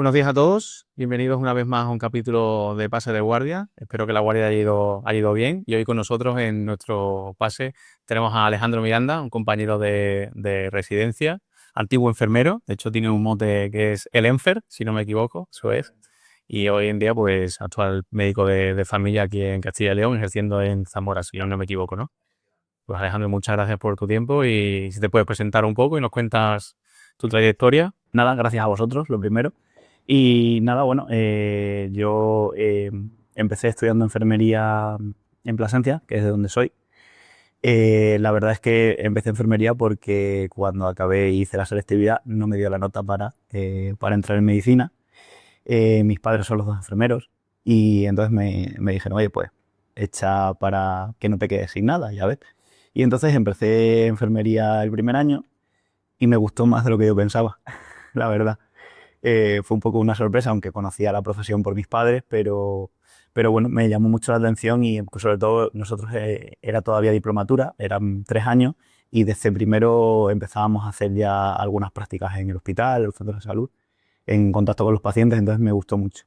Buenos días a todos, bienvenidos una vez más a un capítulo de Pase de Guardia. Espero que la guardia haya ido bien. Y hoy con nosotros en nuestro pase tenemos a Alejandro Miranda, un compañero de residencia, antiguo enfermero. De hecho, tiene un mote que es el Enfer, si no me equivoco, eso es. Y hoy en día, pues, actual médico de familia aquí en Castilla y León, ejerciendo en Zamora, si no me equivoco, ¿no? Pues Alejandro, muchas gracias por tu tiempo y si te puedes presentar un poco y nos cuentas tu trayectoria. Nada, gracias a vosotros, lo primero. Y nada, bueno, yo empecé estudiando enfermería en Plasencia, que es de donde soy. La verdad es que empecé enfermería porque cuando acabé y hice la selectividad no me dio la nota para entrar en medicina. Mis padres son los dos enfermeros y entonces me dijeron, oye, pues echa para que no te quedes sin nada, ya ves. Y entonces empecé enfermería el primer año y me gustó más de lo que yo pensaba, la verdad. Fue un poco una sorpresa, aunque conocía la profesión por mis padres, pero bueno, me llamó mucho la atención y sobre todo nosotros era todavía diplomatura, eran 3 años y desde primero empezábamos a hacer ya algunas prácticas en el hospital, en los centros de salud, en contacto con los pacientes, entonces me gustó mucho.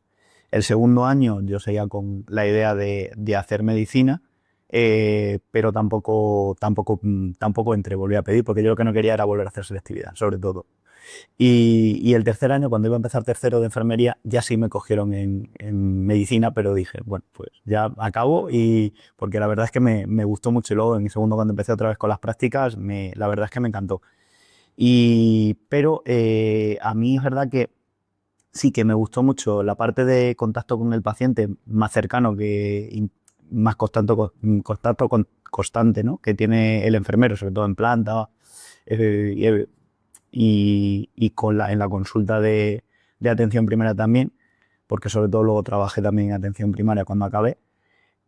El segundo año yo seguía con la idea de hacer medicina, pero tampoco entré, volví a pedir, porque yo lo que no quería era volver a hacer selectividad, sobre todo. Y el tercer año, cuando iba a empezar tercero de enfermería, ya sí me cogieron en medicina, pero dije, bueno, pues ya acabo y porque la verdad es que me gustó mucho y luego en el segundo cuando empecé otra vez con las prácticas, la verdad es que me encantó. Pero a mí es verdad que sí que me gustó mucho la parte de contacto con el paciente más cercano más constante, ¿no? Que tiene el enfermero, sobre todo en planta. eh, y en la consulta de atención primaria también, porque sobre todo luego trabajé también en atención primaria cuando acabé,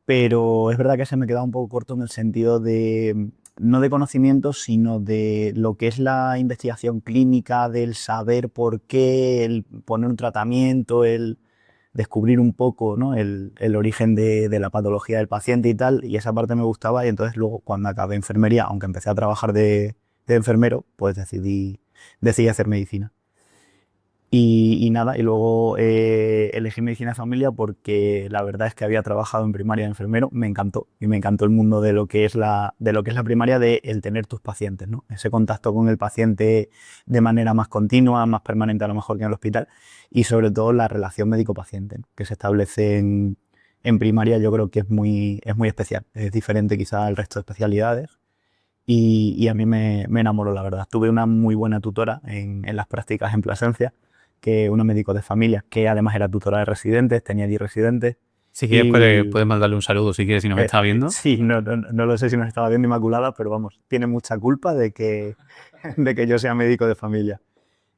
pero es verdad que se me quedaba un poco corto en el sentido de, no de conocimiento, sino de lo que es la investigación clínica, del saber por qué, el poner un tratamiento, el descubrir un poco, ¿no? el origen de la patología del paciente y tal, y esa parte me gustaba y entonces luego cuando acabé enfermería, aunque empecé a trabajar de enfermero, pues decidí hacer medicina. Y nada, y luego elegí medicina de familia porque la verdad es que había trabajado en primaria de enfermero, me encantó, y me encantó el mundo de lo que es la primaria, de el tener tus pacientes, ¿no? Ese contacto con el paciente de manera más continua, más permanente a lo mejor que en el hospital, y sobre todo la relación médico-paciente, ¿no? Que se establece en primaria. Yo creo que es muy especial, es diferente quizá al resto de especialidades. Y a mí me enamoró, la verdad. Tuve una muy buena tutora en las prácticas en Plasencia, que una médico de familia, que además era tutora de residentes, tenía 10 residentes. Si quieres, Y puedes mandarle un saludo si quieres, si nos está viendo. sí, no lo sé si nos estaba viendo Inmaculada, pero vamos, tiene mucha culpa de que yo sea médico de familia.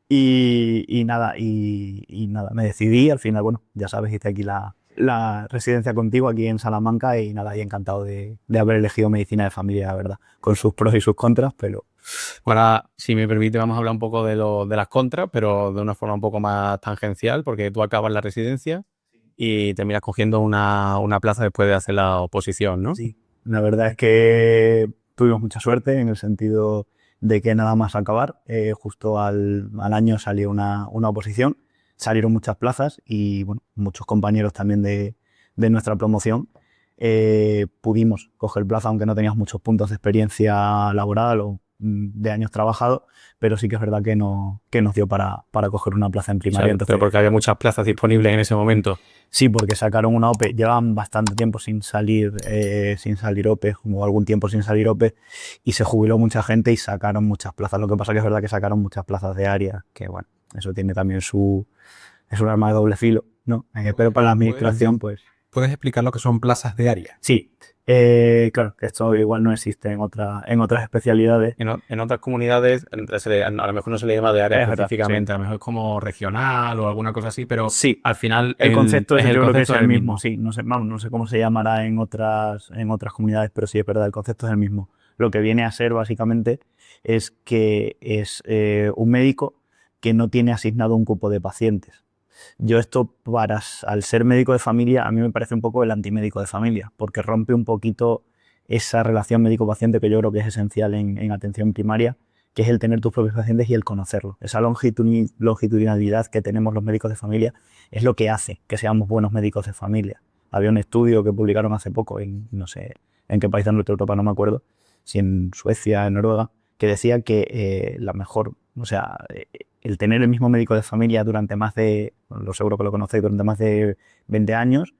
Y nada, me decidí, al final, bueno, ya sabes, hice aquí la residencia contigo aquí en Salamanca y nada, y encantado de haber elegido medicina de familia, la verdad, con sus pros y sus contras, pero Ahora, si me permite, vamos a hablar un poco de las contras, pero de una forma un poco más tangencial, porque tú acabas la residencia y terminas cogiendo una plaza después de hacer la oposición, ¿no? sí, la verdad es que tuvimos mucha suerte en el sentido de que nada más acabar, justo al año salió una oposición, salieron muchas plazas y bueno, muchos compañeros también de nuestra promoción pudimos coger plaza, aunque no teníamos muchos puntos de experiencia laboral o de años trabajados, pero sí que es verdad que nos dio para coger una plaza en O sea, primaria. pero Entonces, porque había muchas plazas disponibles en ese momento. sí, porque sacaron una OPE, llevaban bastante tiempo sin salir OPE, o algún tiempo sin salir OPE, y se jubiló mucha gente y sacaron muchas plazas. Lo que pasa que es verdad que sacaron muchas plazas de área, que bueno, eso tiene también es un arma de doble filo, ¿no? Pero para la administración, pues ¿Puedes explicar lo que son plazas de área? sí. Claro, que esto igual no existe en otras especialidades. En otras comunidades, a lo mejor no se le llama de área Es verdad, sí. específicamente, a lo mejor es como regional o alguna cosa así, pero Sí, al final el concepto el yo creo que es concepto es el el mismo, mismo. sí. No sé, vamos, no sé cómo se llamará en otras comunidades, pero sí es verdad, el concepto es el mismo. Lo que viene a ser básicamente es que es un médico que no tiene asignado un cupo de pacientes. Yo esto, al ser médico de familia, a mí me parece un poco el antimédico de familia, porque rompe un poquito esa relación médico-paciente que yo creo que es esencial en atención primaria, que es el tener tus propios pacientes y el conocerlos. Esa longitudinalidad que tenemos los médicos de familia es lo que hace que seamos buenos médicos de familia. Había un estudio que publicaron hace poco, no sé en qué país de Norte Europa, no me acuerdo, si en Suecia, en Noruega, que decía que el tener el mismo médico de familia durante más de, lo seguro que lo conocéis, durante más de 20 años,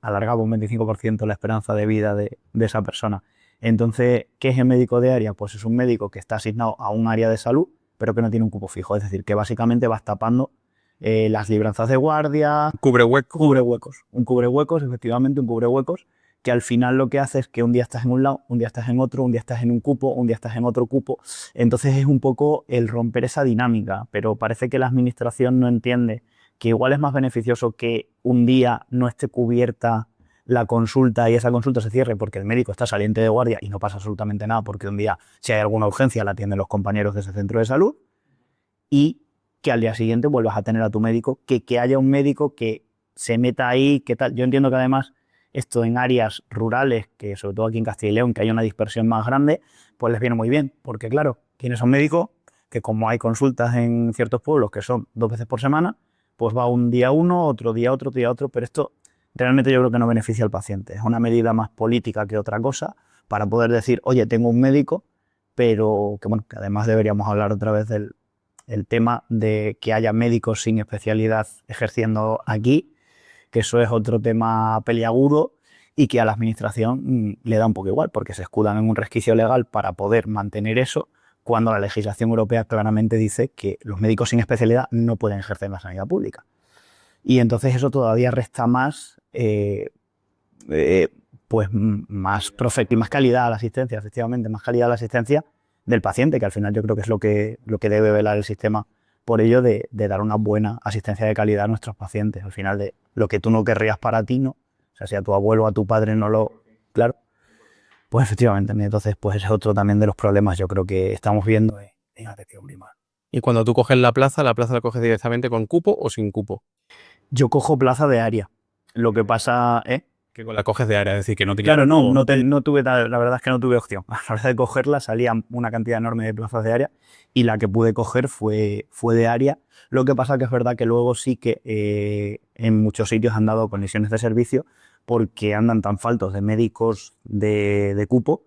alargaba un 25% la esperanza de vida de esa persona. Entonces, ¿qué es el médico de área? Pues es un médico que está asignado a un área de salud, pero que no tiene un cupo fijo. Es decir, que básicamente vas tapando las libranzas de guardia. Cubrehuecos. Un cubrehuecos, efectivamente, un cubrehuecos, que al final lo que hace es que un día estás en un lado, un día estás en otro, un día estás en un cupo, un día estás en otro cupo. Entonces es un poco el romper esa dinámica, pero parece que la administración no entiende que igual es más beneficioso que un día no esté cubierta la consulta y esa consulta se cierre porque el médico está saliente de guardia y no pasa absolutamente nada porque un día, si hay alguna urgencia, la atienden los compañeros de ese centro de salud, y que al día siguiente vuelvas a tener a tu médico, que haya un médico que se meta ahí, que tal. Yo entiendo que además esto en áreas rurales, que sobre todo aquí en Castilla y León, que hay una dispersión más grande, pues les viene muy bien, porque claro, tienes a un médico que como hay consultas en ciertos pueblos que son 2 veces por semana, pues va un día uno, otro día otro, pero esto realmente yo creo que no beneficia al paciente. Es una medida más política que otra cosa para poder decir, oye, tengo un médico, pero que bueno, que además deberíamos hablar otra vez del tema de que haya médicos sin especialidad ejerciendo aquí, que eso es otro tema peliagudo y que a la administración le da un poco igual, porque se escudan en un resquicio legal para poder mantener eso, cuando la legislación europea claramente dice que los médicos sin especialidad no pueden ejercer en la sanidad pública. Y entonces eso todavía resta más, pues más calidad a la asistencia, efectivamente, más calidad a la asistencia del paciente, que al final yo creo que es lo que debe velar el sistema por ello de dar una buena asistencia de calidad a nuestros pacientes. Al final de lo que tú no querrías para ti, ¿no? O sea, si a tu abuelo o a tu padre no lo... Claro, pues efectivamente. Entonces, pues ese es otro también de los problemas yo creo que estamos viendo en atención primaria. Y cuando tú coges la plaza la coges directamente con cupo o sin cupo. Yo cojo plaza de área. Lo que pasa es... Que la coges de área, es decir, que no te... Claro, no tuve, la verdad es que no tuve opción. A la hora de cogerla salía una cantidad enorme de plazas de área y la que pude coger fue de área. Lo que pasa que es verdad que luego sí que en muchos sitios han dado condiciones de servicio porque andan tan faltos de médicos de cupo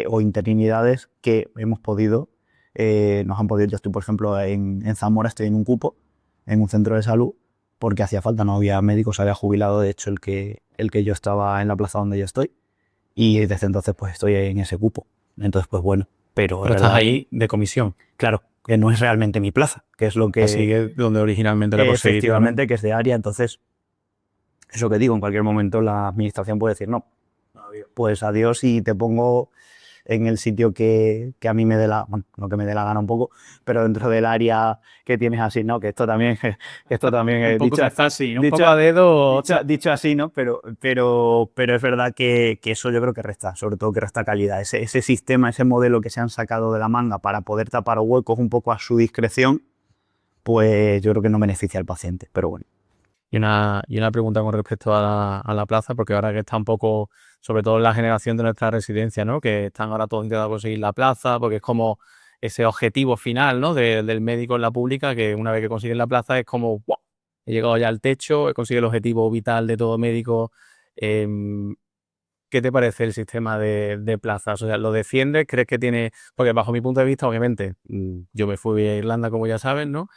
o interinidades que hemos podido, nos han podido. Yo estoy, por ejemplo, en Zamora, estoy en un cupo, en un centro de salud, porque hacía falta, no había médicos, se había jubilado, de hecho, el que yo estaba en la plaza donde yo estoy, y desde entonces pues estoy en ese cupo. Entonces, pues bueno, pero estás ahí de comisión. Claro, que no es realmente mi plaza, que es lo que... Así que donde originalmente la conseguí. Efectivamente, que es de área, entonces, eso que digo, en cualquier momento la administración puede decir, no, pues adiós y te pongo en el sitio que a mí me dé la... Bueno, no que me dé la gana un poco, pero dentro del área que tienes así, ¿no? Que esto también es un poco dicho, está así, un poco a dedo... Dicho así, ¿no? Pero es verdad que eso yo creo que resta, sobre todo que resta calidad. Ese sistema, ese modelo que se han sacado de la manga para poder tapar huecos un poco a su discreción, pues yo creo que no beneficia al paciente, pero bueno. Y una pregunta con respecto a la plaza, porque ahora que está un poco, sobre todo en la generación de nuestra residencia, ¿no? Que están ahora todos intentando conseguir la plaza, porque es como ese objetivo final, ¿no? Del médico en la pública, que una vez que consiguen la plaza es como, ¡wow! He llegado ya al techo, he conseguido el objetivo vital de todo médico. ¿Qué te parece el sistema de plazas? O sea, ¿lo defiendes? ¿Crees que tiene...? Porque bajo mi punto de vista, obviamente, yo me fui a Irlanda, como ya saben, ¿no?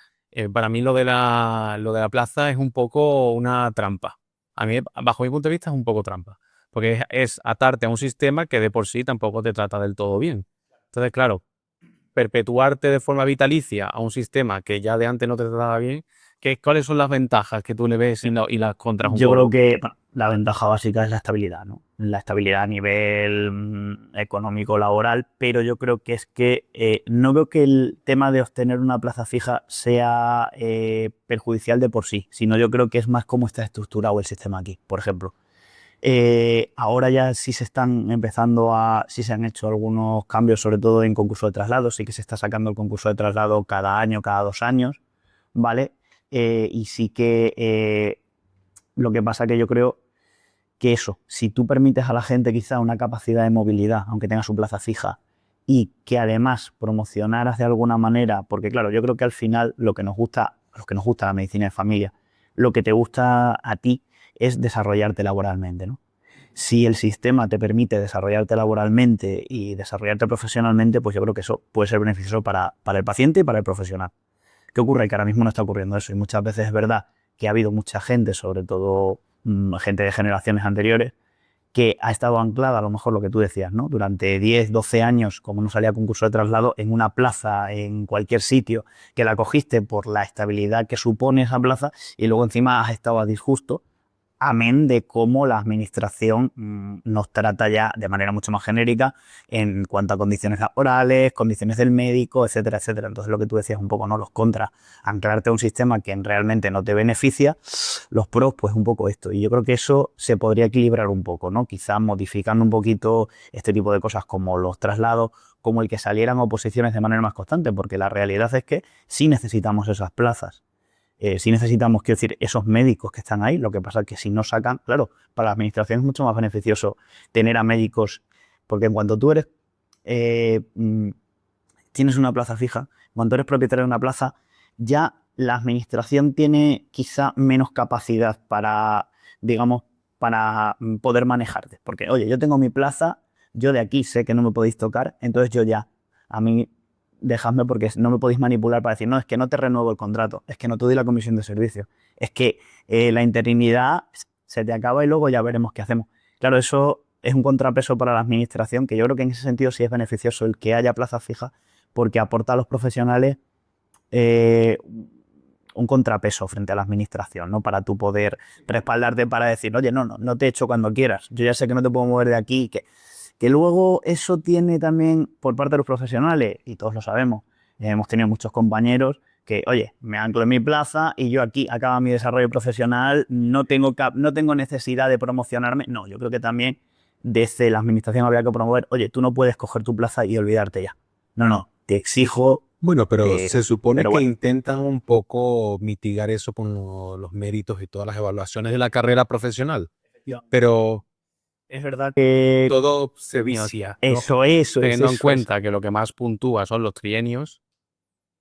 Para mí lo de la plaza es un poco una trampa. A mí, bajo mi punto de vista, es un poco trampa. Porque es atarte a un sistema que de por sí tampoco te trata del todo bien. Entonces, claro, perpetuarte de forma vitalicia a un sistema que ya de antes no te trataba bien, ¿cuáles son las ventajas que tú le ves y las contras un Yo poco? creo que la ventaja básica es la estabilidad, ¿no? La estabilidad a nivel económico, laboral, pero yo creo que es que no veo que el tema de obtener una plaza fija sea perjudicial de por sí, sino yo creo que es más cómo está estructurado el sistema aquí, por ejemplo. Ahora ya sí se están sí se han hecho algunos cambios, sobre todo en concurso de traslado, sí que se está sacando el concurso de traslado cada año, cada 2 años, ¿vale? Y sí que lo que pasa que yo creo que eso, si tú permites a la gente quizá una capacidad de movilidad, aunque tenga su plaza fija, y que además promocionaras de alguna manera, porque claro, yo creo que al final lo que nos gusta, la medicina de familia, lo que te gusta a ti es desarrollarte laboralmente, ¿no? Si el sistema te permite desarrollarte laboralmente y desarrollarte profesionalmente, pues yo creo que eso puede ser beneficioso para el paciente y para el profesional. ¿Qué ocurre? Que ahora mismo no está ocurriendo eso y muchas veces es verdad que ha habido mucha gente, sobre todo gente de generaciones anteriores, que ha estado anclada, a lo mejor lo que tú decías, ¿no? Durante 10, 12 años, como no salía concurso de traslado, en una plaza, en cualquier sitio, que la cogiste por la estabilidad que supone esa plaza y luego encima has estado a disgusto, amén de cómo la administración nos trata ya de manera mucho más genérica en cuanto a condiciones laborales, condiciones del médico, etcétera, etcétera. Entonces lo que tú decías un poco, ¿no? Los contras, anclarte a un sistema que realmente no te beneficia, los pros, pues un poco esto. Y yo creo que eso se podría equilibrar un poco, ¿no? Quizás modificando un poquito este tipo de cosas como los traslados, como el que salieran oposiciones de manera más constante, porque la realidad es que sí necesitamos esas plazas. Sí necesitamos, quiero decir, esos médicos que están ahí. Lo que pasa es que si no sacan, claro, para la administración es mucho más beneficioso tener a médicos, porque en cuanto tú eres, tienes una plaza fija, en cuanto eres propietario de una plaza, ya la administración tiene quizá menos capacidad para, digamos, para poder manejarte. Porque, oye, yo tengo mi plaza, yo de aquí sé que no me podéis tocar, entonces yo ya, a mí dejadme porque no me podéis manipular para decir, no, es que no te renuevo el contrato, es que no te doy la comisión de servicio, es que la interinidad se te acaba y luego ya veremos qué hacemos. Claro, eso es un contrapeso para la administración, que yo creo que en ese sentido sí es beneficioso el que haya plazas fijas, porque aporta a los profesionales un contrapeso frente a la administración, ¿no? Para tú poder respaldarte para decir, oye, no te echo cuando quieras, yo ya sé que no te puedo mover de aquí, que luego eso tiene también por parte de los profesionales, y todos lo sabemos, hemos tenido muchos compañeros que, oye, me anclo en mi plaza y yo aquí acaba mi desarrollo profesional, no tengo necesidad de promocionarme. No, yo creo que también desde la administración habría que promover, oye, tú no puedes coger tu plaza y olvidarte ya. No, te exijo. Bueno, pero se supone pero que bueno. intentan un poco mitigar eso con los méritos y todas las evaluaciones de la carrera profesional. Pero Es verdad que todo se vicia, ¿no? Teniendo en cuenta que lo que más puntúa son los trienios,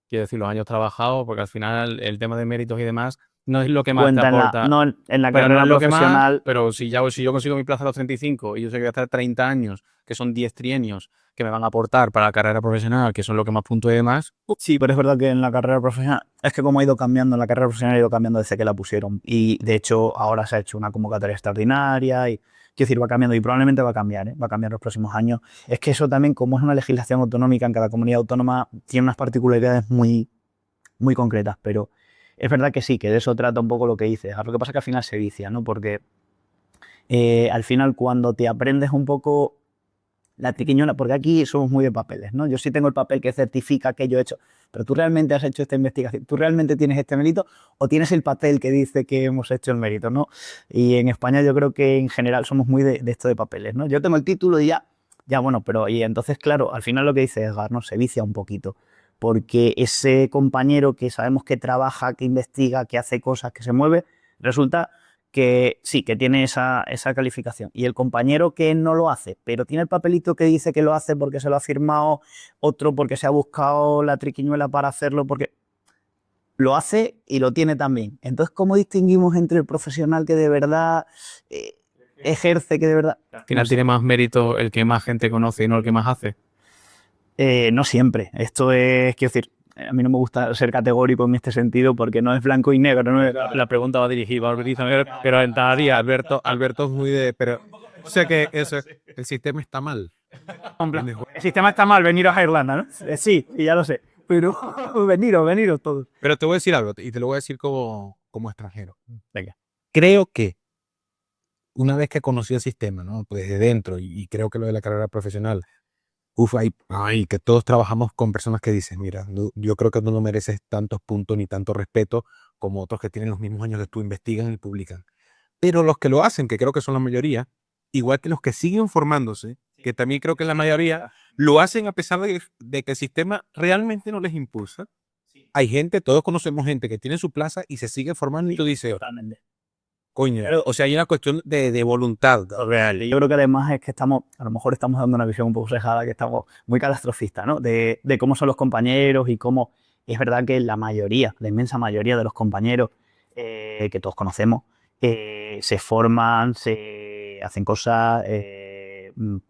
quiero decir, los años trabajados, porque al final el tema de méritos y demás no es lo que más te cuenta aporta. en la Pero no carrera es lo que más, profesional. pero si yo consigo mi plaza a los 35 y yo sé que voy a estar 30 años, que son 10 trienios que me van a aportar para la carrera profesional, que son lo que más puntúe y demás. Sí, pero es verdad que en la carrera profesional, es que como ha ido cambiando, la carrera profesional ha ido cambiando desde que la pusieron. Y de hecho ahora se ha hecho una convocatoria extraordinaria y, quiero decir, va cambiando y probablemente va a cambiar, ¿eh? Va a cambiar en los próximos años. Es que eso también, como es una legislación autonómica en cada comunidad autónoma, tiene unas particularidades muy, muy concretas, pero es verdad que sí, que de eso trata un poco lo que dices. Lo que pasa es que al final se vicia, ¿no? Porque al final cuando te aprendes un poco la triquiñuela, porque aquí somos muy de papeles, ¿no? Yo sí tengo el papel que certifica que yo he hecho, pero tú realmente has hecho esta investigación, tú realmente tienes este mérito o tienes el papel que dice que hemos hecho el mérito, ¿no? Y en España yo creo que en general somos muy de esto de papeles, ¿no? Yo tengo el título y ya bueno, pero y entonces claro, al final lo que dice Edgar, ¿no? Se vicia un poquito, porque ese compañero que sabemos que trabaja, que investiga, que hace cosas, que se mueve, resulta que sí, que tiene esa calificación. Y el compañero que no lo hace, pero tiene el papelito que dice que lo hace porque se lo ha firmado otro, porque se ha buscado la triquiñuela para hacerlo, porque lo hace y lo tiene también. Entonces, ¿cómo distinguimos entre el profesional que de verdad ejerce, que de verdad? Al final tiene más mérito el que más gente conoce y no el que más hace. No siempre. Esto es, quiero decir, a mí no me gusta ser categórico en este sentido porque no es blanco y negro. No es... La pregunta va dirigida a Alberto, pero en teoría, Alberto es muy de... Pero, o sea que eso, el sistema está mal. El sistema está mal, veniros a Irlanda, ¿no? Sí, y ya lo sé. Pero veniros todos. Pero te voy a decir algo, y te lo voy a decir como extranjero. Venga. Creo que una vez que conocí el sistema, ¿no? Pues de dentro, y creo que lo de la carrera profesional, que todos trabajamos con personas que dicen, mira, yo creo que tú no mereces tantos puntos ni tanto respeto como otros que tienen los mismos años que tú, investigan y publican. Pero los que lo hacen, que creo que son la mayoría, igual que los que siguen formándose, que también creo que es la mayoría, lo hacen a pesar de que el sistema realmente no les impulsa. Hay gente, todos conocemos gente que tiene su plaza y se sigue formando y tú dices, Totalmente. Coño. Pero- O sea, hay una cuestión de voluntad real. Yo creo que además es que a lo mejor estamos dando una visión un poco sesgada, que estamos muy catastrofistas, ¿no? De cómo son los compañeros y cómo es verdad que la inmensa mayoría de los compañeros que todos conocemos, se forman, se hacen cosas,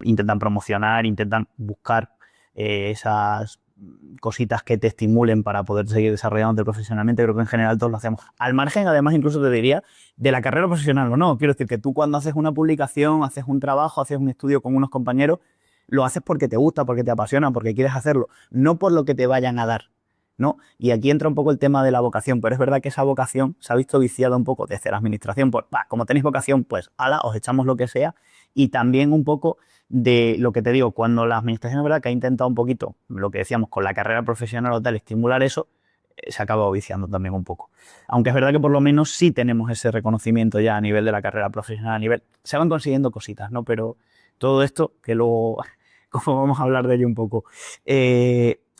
intentan promocionar, intentan buscar esas cositas que te estimulen para poder seguir desarrollándote profesionalmente. Creo que en general todos lo hacemos. Al margen, además, incluso te diría, de la carrera profesional o no. Quiero decir que tú cuando haces una publicación, haces un trabajo, haces un estudio con unos compañeros, lo haces porque te gusta, porque te apasiona, porque quieres hacerlo, no por lo que te vayan a dar, ¿no? Y aquí entra un poco el tema de la vocación, pero es verdad que esa vocación se ha visto viciada un poco desde la administración, pues, como tenéis vocación, pues, ala, os echamos lo que sea, y también un poco de lo que te digo, cuando la administración es verdad que ha intentado un poquito, lo que decíamos, con la carrera profesional o tal, estimular eso, se ha acabado viciando también un poco. Aunque es verdad que por lo menos sí tenemos ese reconocimiento ya a nivel de la carrera profesional, se van consiguiendo cositas, ¿no? Pero todo esto, que luego, como vamos a hablar de ello un poco,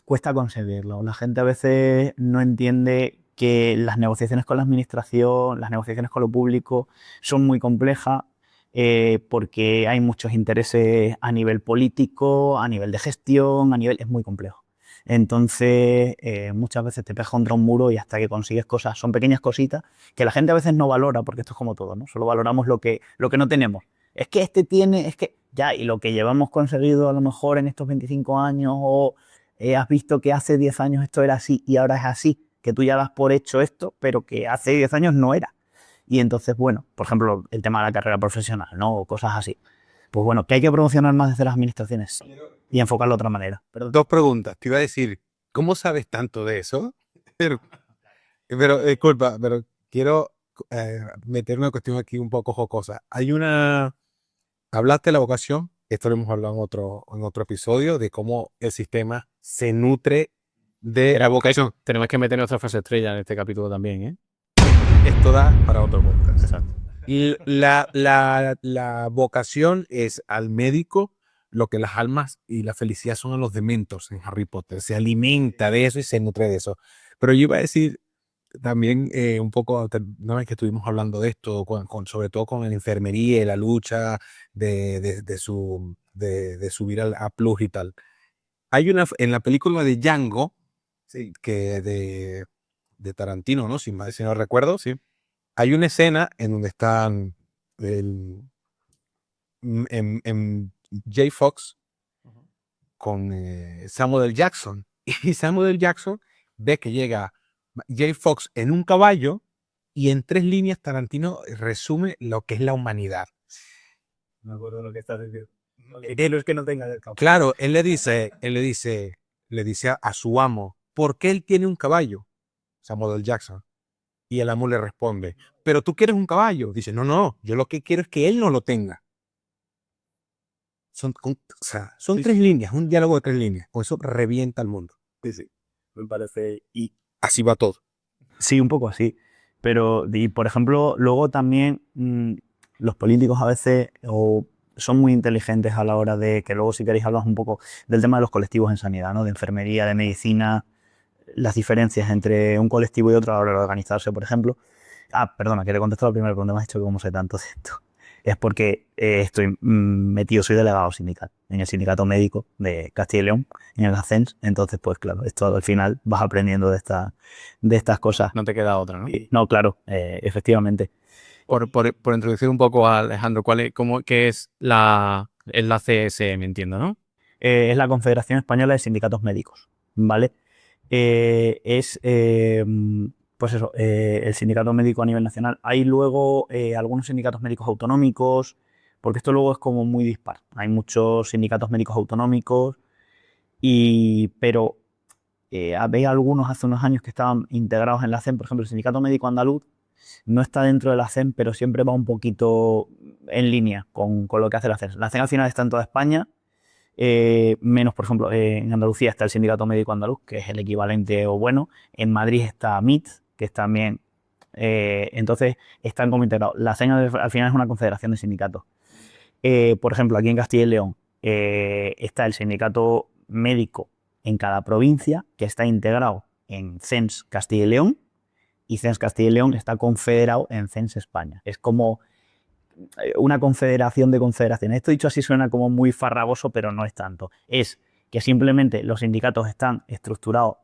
cuesta conseguirlo. La gente a veces no entiende que las negociaciones con la administración, las negociaciones con lo público son muy complejas, porque hay muchos intereses a nivel político, a nivel de gestión, es muy complejo. Entonces, muchas veces te pegas contra un muro y hasta que consigues cosas, son pequeñas cositas que la gente a veces no valora, porque esto es como todo, ¿no? Solo valoramos lo que no tenemos. Es que este tiene, es que ya, y lo que llevamos conseguido a lo mejor en estos 25 años, o has visto que hace 10 años esto era así y ahora es así, que tú ya das por hecho esto, pero que hace 10 años no era. Y entonces, bueno, por ejemplo, el tema de la carrera profesional, ¿no? O cosas así. Pues bueno, que hay que promocionar más desde las administraciones y enfocarlo de otra manera. Perdón. 2 preguntas. Te iba a decir, ¿cómo sabes tanto de eso? Pero disculpa, pero quiero meter una cuestión aquí un poco jocosa. Hablaste de la vocación, esto lo hemos hablado en otro episodio, de cómo el sistema se nutre de la vocación. Tenemos que meter nuestra frase estrella en este capítulo también, ¿eh? Esto da para otro podcast. Exacto. Y la vocación es al médico lo que las almas y la felicidad son a los dementos en Harry Potter. Se alimenta de eso y se nutre de eso. Pero yo iba a decir también un poco, una vez que estuvimos hablando de esto, sobre todo con la enfermería y la lucha de subir a Plus y tal. Hay en la película de Django, sí, que de Tarantino, ¿no? Si no recuerdo, sí. Hay una escena en donde están en J. Fox con Samuel L. Jackson. Y Samuel L. Jackson ve que llega J. Fox en un caballo y en 3 líneas Tarantino resume lo que es la humanidad. No me acuerdo lo que estás diciendo. No es que no tenga el caballo. Claro, él le dice a su amo, ¿por qué él tiene un caballo? Samuel L. Jackson. Y el amo le responde, pero tú quieres un caballo. Dice, no, yo lo que quiero es que él no lo tenga. Son 3 líneas, un diálogo de 3 líneas. Con eso revienta el mundo. Sí, me parece. Y Así va todo. sí, un poco así. Pero, y por ejemplo, luego también los políticos a veces son muy inteligentes a la hora de, que luego si queréis hablar un poco del tema de los colectivos en sanidad, ¿no? De enfermería, de medicina, las diferencias entre un colectivo y otro a la hora de organizarse, por ejemplo. Perdona, que te contesto la primera pregunta, me has dicho que cómo sé tanto de esto. Es porque estoy metido, soy delegado sindical, en el sindicato médico de Castilla y León, en el ACENS. Entonces, pues claro, esto al final vas aprendiendo de estas cosas. No te queda otra, ¿no? No, claro, efectivamente. Por introducir un poco a Alejandro, ¿qué es la CSM, entiendo, ¿no? Es la Confederación Española de Sindicatos Médicos, ¿vale? Pues eso, el sindicato médico a nivel nacional. Hay luego algunos sindicatos médicos autonómicos, porque esto luego es como muy dispar. Hay muchos sindicatos médicos autonómicos, pero había algunos hace unos años que estaban integrados en la CEM. Por ejemplo, el Sindicato Médico Andaluz no está dentro de la CEM, pero siempre va un poquito en línea con lo que hace la CEM. La CEM al final está en toda España, menos, por ejemplo, en Andalucía está el Sindicato Médico Andaluz, que es el equivalente o bueno. En Madrid está MIT, que es también. Entonces están como integrados. La CEN al final es una confederación de sindicatos. Por ejemplo, aquí en Castilla y León está el sindicato médico en cada provincia, que está integrado en CENS Castilla y León, y CENS Castilla y León está confederado en CENS España. Es como una confederación de confederaciones. Esto dicho así suena como muy farragoso, pero no es tanto. Es que simplemente los sindicatos están estructurados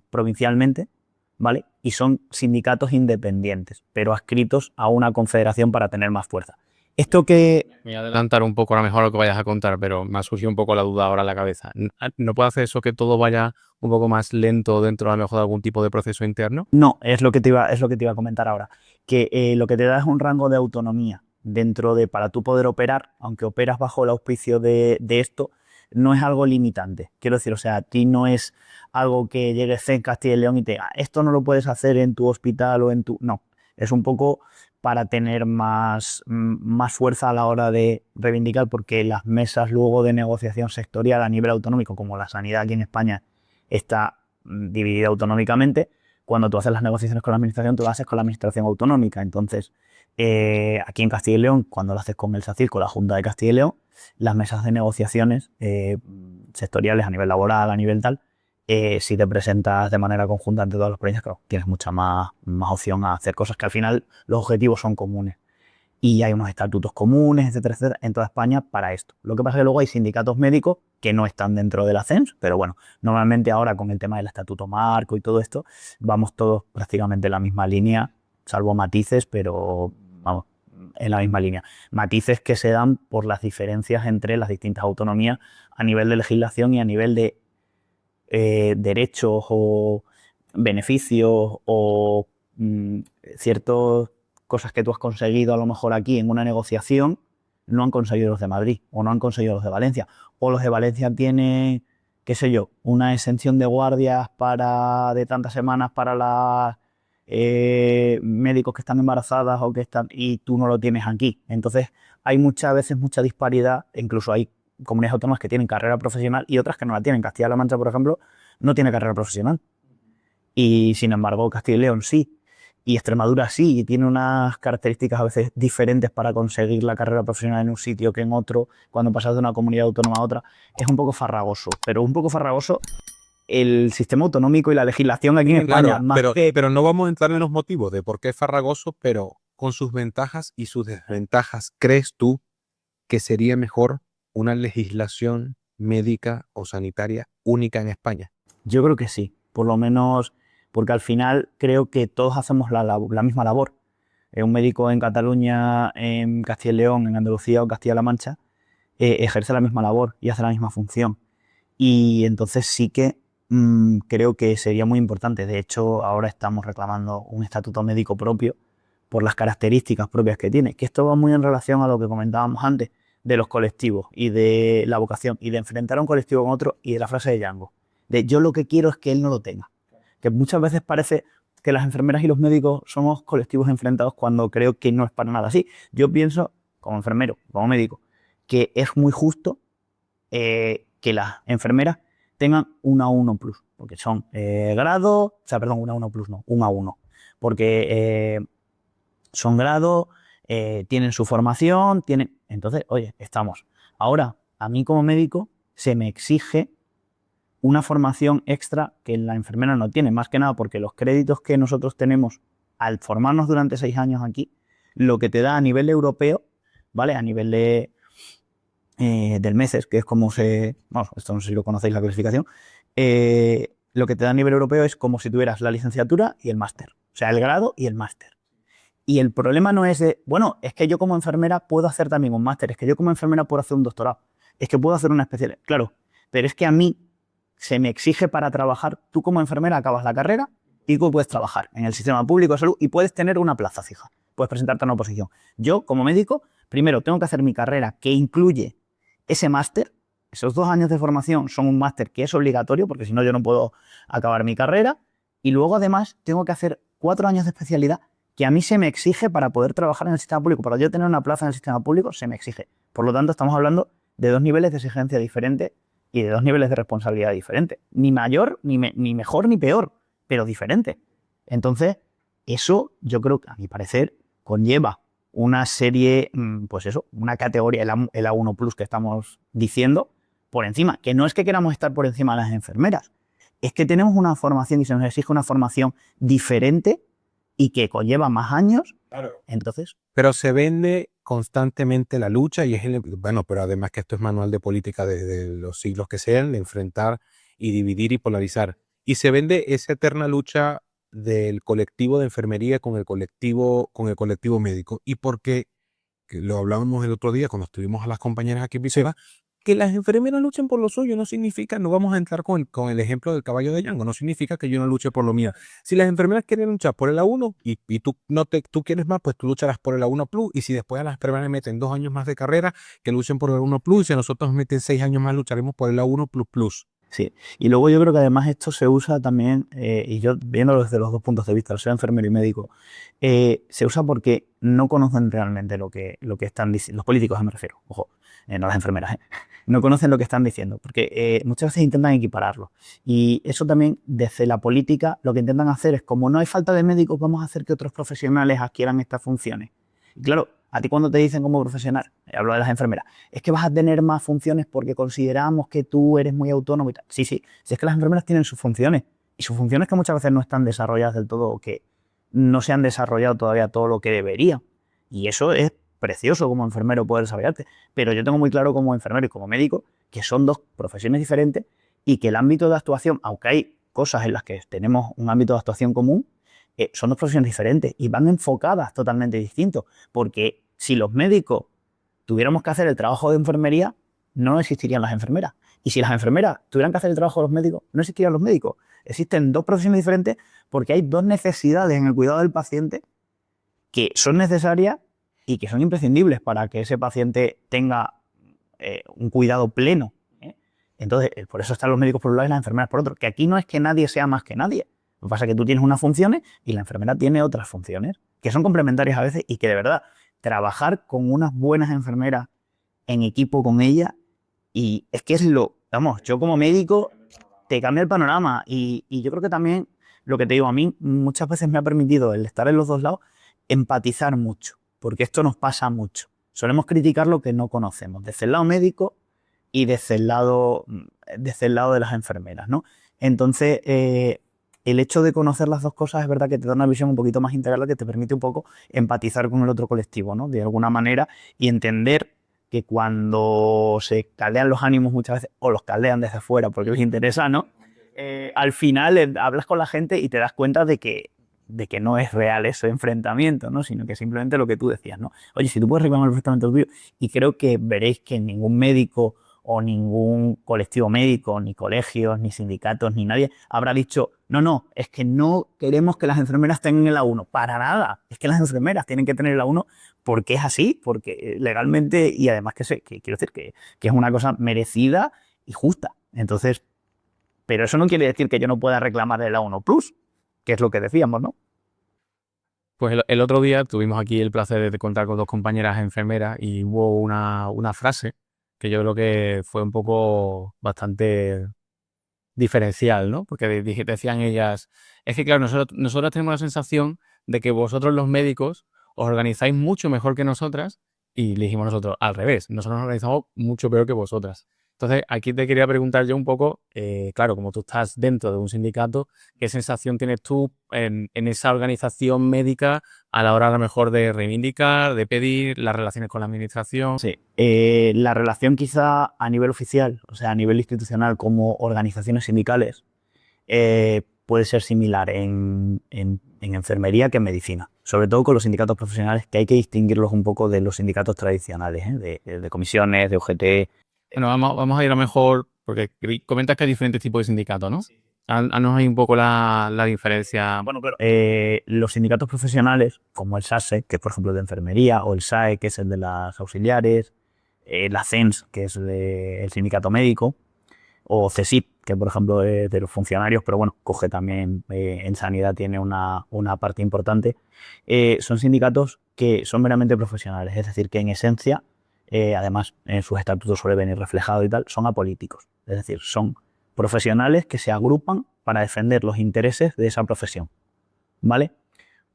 provincialmente, ¿vale? Y son sindicatos independientes, pero adscritos a una confederación para tener más fuerza. Esto que... Me voy a adelantar un poco a lo mejor lo que vayas a contar, pero me ha surgido un poco la duda ahora en la cabeza. ¿No puede hacer eso que todo vaya un poco más lento dentro a lo mejor de algún tipo de proceso interno? No, es lo que te iba a comentar ahora. Que lo que te da es un rango de autonomía dentro de, para tú poder operar, aunque operas bajo el auspicio de esto, no es algo limitante. Quiero decir, o sea, a ti no es algo que llegue CEN Castilla y León y te diga, esto no lo puedes hacer en tu hospital o en tu... No, es un poco para tener más fuerza a la hora de reivindicar, porque las mesas luego de negociación sectorial a nivel autonómico, como la sanidad aquí en España está dividida autonómicamente, cuando tú haces las negociaciones con la administración, tú lo haces con la administración autonómica. Entonces, aquí en Castilla y León, cuando lo haces con el SACIR, con la Junta de Castilla y León, las mesas de negociaciones sectoriales a nivel laboral, a nivel tal, si te presentas de manera conjunta ante todas las provincias, claro, tienes mucha más opción a hacer cosas que al final los objetivos son comunes. Y hay unos estatutos comunes, etcétera, etcétera, en toda España para esto. Lo que pasa es que luego hay sindicatos médicos que no están dentro de la CENS, pero bueno, normalmente ahora con el tema del estatuto marco y todo esto, vamos todos prácticamente en la misma línea, salvo matices, pero vamos, en la misma línea. Matices que se dan por las diferencias entre las distintas autonomías a nivel de legislación y a nivel de derechos o beneficios o ciertas cosas que tú has conseguido a lo mejor aquí en una negociación, no han conseguido los de Madrid o no han conseguido los de Valencia. O los de Valencia tienen, qué sé yo, una exención de guardias de tantas semanas para las médicos que están embarazadas o que están y tú no lo tienes aquí. Entonces hay muchas veces mucha disparidad, incluso hay comunidades autónomas que tienen carrera profesional y otras que no la tienen. Castilla-La Mancha, por ejemplo, no tiene carrera profesional. Y sin embargo, Castilla y León sí. Y Extremadura sí, y tiene unas características a veces diferentes para conseguir la carrera profesional en un sitio que en otro, cuando pasas de una comunidad autónoma a otra. Es un poco farragoso, pero un poco farragoso el sistema autonómico y la legislación aquí en España. Claro, Más que... pero no vamos a entrar en los motivos de por qué es farragoso, pero con sus ventajas y sus desventajas, ¿crees tú que sería mejor una legislación médica o sanitaria única en España? Yo creo que sí, por lo menos porque al final creo que todos hacemos la misma labor. Un médico en Cataluña, en Castilla y León, en Andalucía o Castilla-La Mancha ejerce la misma labor y hace la misma función. Y entonces sí que creo que sería muy importante. De hecho, ahora estamos reclamando un estatuto médico propio por las características propias que tiene. Que esto va muy en relación a lo que comentábamos antes de los colectivos y de la vocación y de enfrentar a un colectivo con otro y de la frase de Django. De yo lo que quiero es que él no lo tenga. Que muchas veces parece que las enfermeras y los médicos somos colectivos enfrentados cuando creo que no es para nada así. Yo pienso, como enfermero, como médico, que es muy justo que las enfermeras tengan un A1 plus, porque son grados, o sea, perdón, un A1 plus no, un A1, porque son grados, tienen su formación, tienen... Entonces, oye, estamos. Ahora, a mí como médico se me exige una formación extra que la enfermera no tiene, más que nada porque los créditos que nosotros tenemos al formarnos durante 6 años aquí, lo que te da a nivel europeo, ¿vale? A nivel del MECES, que es como se... Bueno, esto no sé si lo conocéis, la clasificación. Lo que te da a nivel europeo es como si tuvieras la licenciatura y el máster. O sea, el grado y el máster. Y el problema no es de, bueno, es que yo como enfermera puedo hacer también un máster, es que yo como enfermera puedo hacer un doctorado, es que puedo hacer una especialidad. Claro, pero es que a mí se me exige para trabajar, tú como enfermera acabas la carrera y tú puedes trabajar en el sistema público de salud y puedes tener una plaza fija, puedes presentarte a una oposición. Yo, como médico, primero tengo que hacer mi carrera que incluye ese máster. Esos 2 años de formación son un máster que es obligatorio porque si no yo no puedo acabar mi carrera y luego además tengo que hacer 4 años de especialidad que a mí se me exige para poder trabajar en el sistema público. Para yo tener una plaza en el sistema público se me exige. Por lo tanto, estamos hablando de 2 niveles de exigencia diferentes y de 2 niveles de responsabilidad diferentes. Ni mayor, ni mejor, ni peor, pero diferente. Entonces, eso yo creo que, a mi parecer, conlleva una serie, pues eso, una categoría, el A1 Plus que estamos diciendo, por encima. Que no es que queramos estar por encima de las enfermeras, es que tenemos una formación y se nos exige una formación diferente y que conlleva más años, Claro. entonces... Pero se vende constantemente la lucha y bueno, pero además que esto es manual de política de los siglos que sean, de enfrentar y dividir y polarizar. Y se vende esa eterna lucha del colectivo de enfermería con el colectivo médico. Y porque, que lo hablábamos el otro día cuando estuvimos a las compañeras aquí en Visera, que las enfermeras luchen por lo suyo no significa, no vamos a entrar con el ejemplo del caballo de Django, no significa que yo no luche por lo mío. Si las enfermeras quieren luchar por el A1 y tú, tú quieres más, pues tú lucharás por el A1 Plus. Y si después a las enfermeras meten 2 años más de carrera, que luchen por el A1 Plus. Y si a nosotros nos meten 6 años más, lucharemos por el A1 Plus Plus. Sí, y luego yo creo que además esto se usa también, y yo viéndolo desde los dos puntos de vista, sea enfermero y médico, se usa porque no conocen realmente lo que están diciendo, los políticos me refiero, ojo, no las enfermeras, no conocen lo que están diciendo, porque muchas veces intentan equipararlo. Y eso también, desde la política, lo que intentan hacer es, como no hay falta de médicos, vamos a hacer que otros profesionales adquieran estas funciones. Y claro, a ti cuando te dicen como profesional, hablo de las enfermeras, es que vas a tener más funciones porque consideramos que tú eres muy autónomo y tal. Sí, sí, si es que las enfermeras tienen sus funciones y sus funciones que muchas veces no están desarrolladas del todo o que no se han desarrollado todavía todo lo que deberían. Y eso es precioso como enfermero poder desarrollarte. Pero yo tengo muy claro como enfermero y como médico que son dos profesiones diferentes y que el ámbito de actuación, aunque hay cosas en las que tenemos un ámbito de actuación común, son dos profesiones diferentes y van enfocadas totalmente distintos. Porque si los médicos tuviéramos que hacer el trabajo de enfermería, no existirían las enfermeras. Y si las enfermeras tuvieran que hacer el trabajo de los médicos, no existirían los médicos. Existen dos profesiones diferentes porque hay dos necesidades en el cuidado del paciente que son necesarias y que son imprescindibles para que ese paciente tenga un cuidado pleno. Entonces, por eso están los médicos por un lado y las enfermeras por otro. Que aquí no es que nadie sea más que nadie. Lo que pasa es que tú tienes unas funciones y la enfermera tiene otras funciones que son complementarias a veces y que de verdad trabajar con unas buenas enfermeras en equipo con ella y es que es vamos, yo como médico te cambia el panorama y yo creo que también lo que te digo, a mí muchas veces me ha permitido el estar en los dos lados empatizar mucho, porque esto nos pasa mucho. Solemos criticar lo que no conocemos, desde el lado médico y desde el lado de las enfermeras, ¿no? Entonces, el hecho de conocer las dos cosas es verdad que te da una visión un poquito más integral que te permite un poco empatizar con el otro colectivo, ¿no? De alguna manera y entender que cuando se caldean los ánimos muchas veces, o los caldean desde fuera porque les interesa, ¿no? Al final hablas con la gente y te das cuenta de que no es real ese enfrentamiento, ¿no? Sino que simplemente lo que tú decías, ¿no? Oye, si tú puedes reclamar perfectamente lo tuyo, y creo que veréis que ningún médico o ningún colectivo médico, ni colegios, ni sindicatos, ni nadie habrá dicho, no, es que no queremos que las enfermeras tengan el A1. Para nada, es que las enfermeras tienen que tener el A1 porque es así, porque legalmente, y además que quiero decir que es una cosa merecida y justa. Entonces, pero eso no quiere decir que yo no pueda reclamar el A1 Plus, que es lo que decíamos, ¿no? Pues el otro día tuvimos aquí el placer de contar con dos compañeras enfermeras y hubo una frase que yo creo que fue un poco bastante diferencial, ¿no? Porque decían ellas, es que claro, nosotras tenemos la sensación de que vosotros los médicos os organizáis mucho mejor que nosotras y le dijimos nosotros, al revés, nosotros nos organizamos mucho peor que vosotras. Entonces, aquí te quería preguntar yo un poco, claro, como tú estás dentro de un sindicato, ¿qué sensación tienes tú en esa organización médica a la hora a lo mejor de reivindicar, de pedir las relaciones con la administración? Sí. La relación quizá a nivel oficial, o sea, a nivel institucional como organizaciones sindicales, puede ser similar en enfermería que en medicina. Sobre todo con los sindicatos profesionales, que hay que distinguirlos un poco de los sindicatos tradicionales, de comisiones, de UGT. Bueno, vamos a ir a lo mejor, porque comentas que hay diferentes tipos de sindicatos, ¿no? Sí. Haznos ahí un poco la diferencia. Bueno, claro. Los sindicatos profesionales, como el SASE, que es por ejemplo de enfermería, o el SAE, que es el de las auxiliares, la CENS, que es el sindicato médico, o CESIP, que por ejemplo es de los funcionarios, pero bueno, coge también, en sanidad tiene una parte importante. Son sindicatos que son meramente profesionales, es decir, que en esencia, además en sus estatutos suele venir reflejado y tal, son apolíticos, es decir, son profesionales que se agrupan para defender los intereses de esa profesión, ¿vale?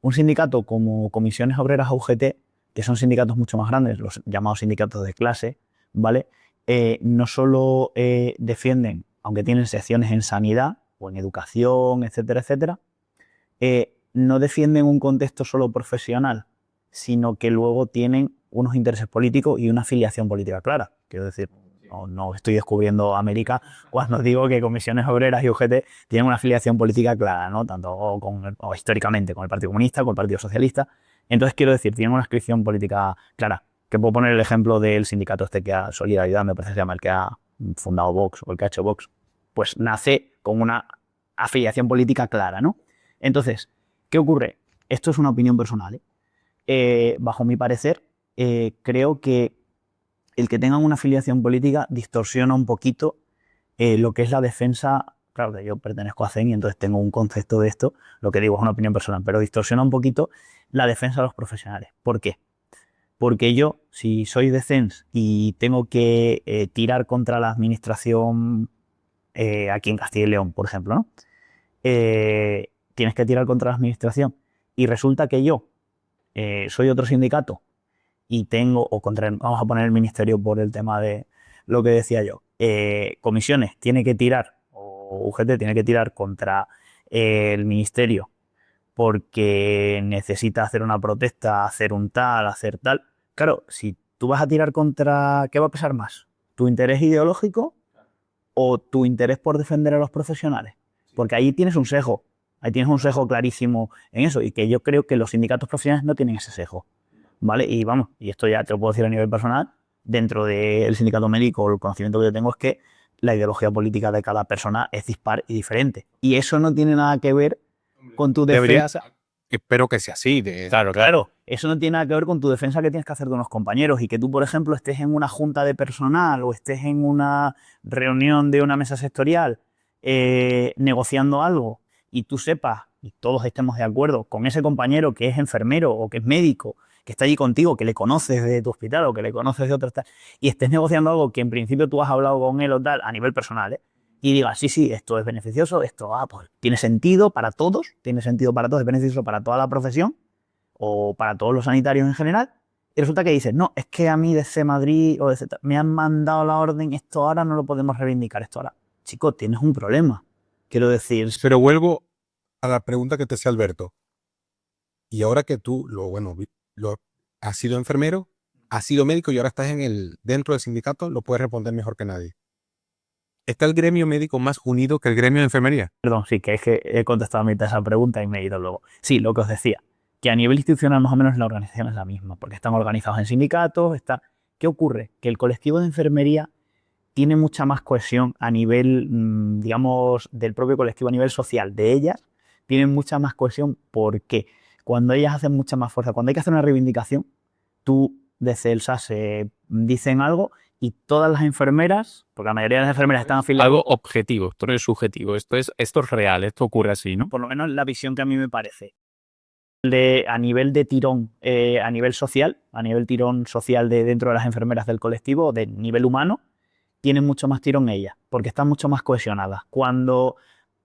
Un sindicato como Comisiones Obreras o UGT, que son sindicatos mucho más grandes, los llamados sindicatos de clase, ¿vale? No solo defienden, aunque tienen secciones en sanidad o en educación, etcétera, etcétera, no defienden un contexto solo profesional, sino que luego tienen unos intereses políticos y una afiliación política clara. Quiero decir, no estoy descubriendo América cuando digo que Comisiones Obreras y UGT tienen una afiliación política clara, ¿no? Tanto o históricamente con el Partido Comunista, con el Partido Socialista. Entonces, quiero decir, tienen una inscripción política clara. Que puedo poner el ejemplo del sindicato este que ha Solidaridad, me parece que se llama, el que ha fundado Vox o el que ha hecho Vox. Pues nace con una afiliación política clara, ¿no? Entonces, ¿qué ocurre? Esto es una opinión personal, bajo mi parecer, creo que el que tengan una afiliación política distorsiona un poquito lo que es la defensa. Claro, yo pertenezco a CEN y entonces tengo un concepto de esto, lo que digo es una opinión personal, pero distorsiona un poquito la defensa de los profesionales. ¿Por qué? Porque yo, si soy de CENS y tengo que tirar contra la administración aquí en Castilla y León, por ejemplo, ¿no? Tienes que tirar contra la administración y resulta que yo soy otro sindicato y tengo, vamos a poner el ministerio por el tema de lo que decía yo, comisiones tiene que tirar, o UGT tiene que tirar contra el ministerio porque necesita hacer una protesta, hacer un tal, hacer tal. Claro, si tú vas a tirar contra, ¿qué va a pesar más? ¿Tu interés ideológico o tu interés por defender a los profesionales? Porque ahí tienes un sesgo clarísimo en eso, y que yo creo que los sindicatos profesionales no tienen ese sesgo, ¿vale? Y vamos, y esto ya te lo puedo decir a nivel personal, dentro del sindicato médico, el conocimiento que yo tengo es que la ideología política de cada persona es dispar y diferente. Y eso no tiene nada que ver con tu defensa. Espero que sea así. Claro. Eso no tiene nada que ver con tu defensa que tienes que hacer de unos compañeros, y que tú, por ejemplo, estés en una junta de personal o estés en una reunión de una mesa sectorial negociando algo y tú sepas y todos estemos de acuerdo con ese compañero que es enfermero o que es médico, que está allí contigo, que le conoces de tu hospital o que le conoces de otro tal, y estés negociando algo que en principio tú has hablado con él o tal a nivel personal, y digas, sí, esto es beneficioso, esto pues, tiene sentido para todos, es beneficioso para toda la profesión o para todos los sanitarios en general, y resulta que dices, no, es que a mí desde Madrid o desde me han mandado la orden, esto ahora no lo podemos reivindicar, esto ahora. Chico, tienes un problema. Quiero decir... Pero vuelvo a la pregunta que te hacía Alberto. Y ahora que tú has sido enfermero, has sido médico y ahora estás dentro del sindicato, lo puedes responder mejor que nadie. ¿Está el gremio médico más unido que el gremio de enfermería? Perdón, sí, que es que he contestado a mitad esa pregunta y me he ido luego. Sí, lo que os decía, que a nivel institucional más o menos la organización es la misma, porque están organizados en sindicatos, ¿Qué ocurre? Que el colectivo de enfermería tiene mucha más cohesión a nivel, digamos, del propio colectivo, a nivel social de ellas, tienen mucha más cohesión porque cuando ellas hacen mucha más fuerza, cuando hay que hacer una reivindicación, tú desde el SASE dicen algo y todas las enfermeras, porque la mayoría de las enfermeras están afiliadas... Algo objetivo, esto no es subjetivo, esto es real, esto ocurre así, ¿no? Por lo menos la visión que a mí me parece. A nivel de tirón, a nivel tirón social de dentro de las enfermeras del colectivo, de nivel humano, tienen mucho más tirón ellas, porque están mucho más cohesionadas. Cuando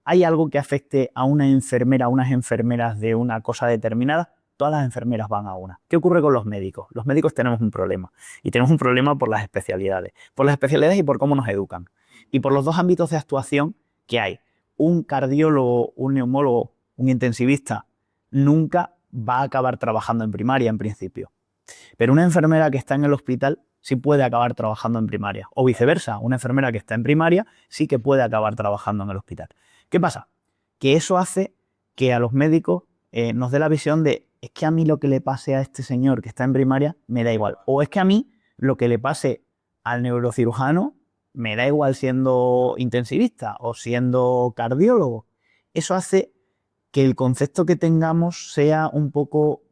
hay algo que afecte a una enfermera, a unas enfermeras de una cosa determinada, todas las enfermeras van a una. ¿Qué ocurre con los médicos? Los médicos tenemos un problema, y tenemos un problema por las especialidades y por cómo nos educan, y por los dos ámbitos de actuación que hay. Un cardiólogo, un neumólogo, un intensivista nunca va a acabar trabajando en primaria en principio, pero una enfermera que está en el hospital sí puede acabar trabajando en primaria, o viceversa, una enfermera que está en primaria sí que puede acabar trabajando en el hospital. ¿Qué pasa? Que eso hace que a los médicos nos dé la visión de es que a mí lo que le pase a este señor que está en primaria me da igual, o es que a mí lo que le pase al neurocirujano me da igual siendo intensivista o siendo cardiólogo. Eso hace que el concepto que tengamos sea un poco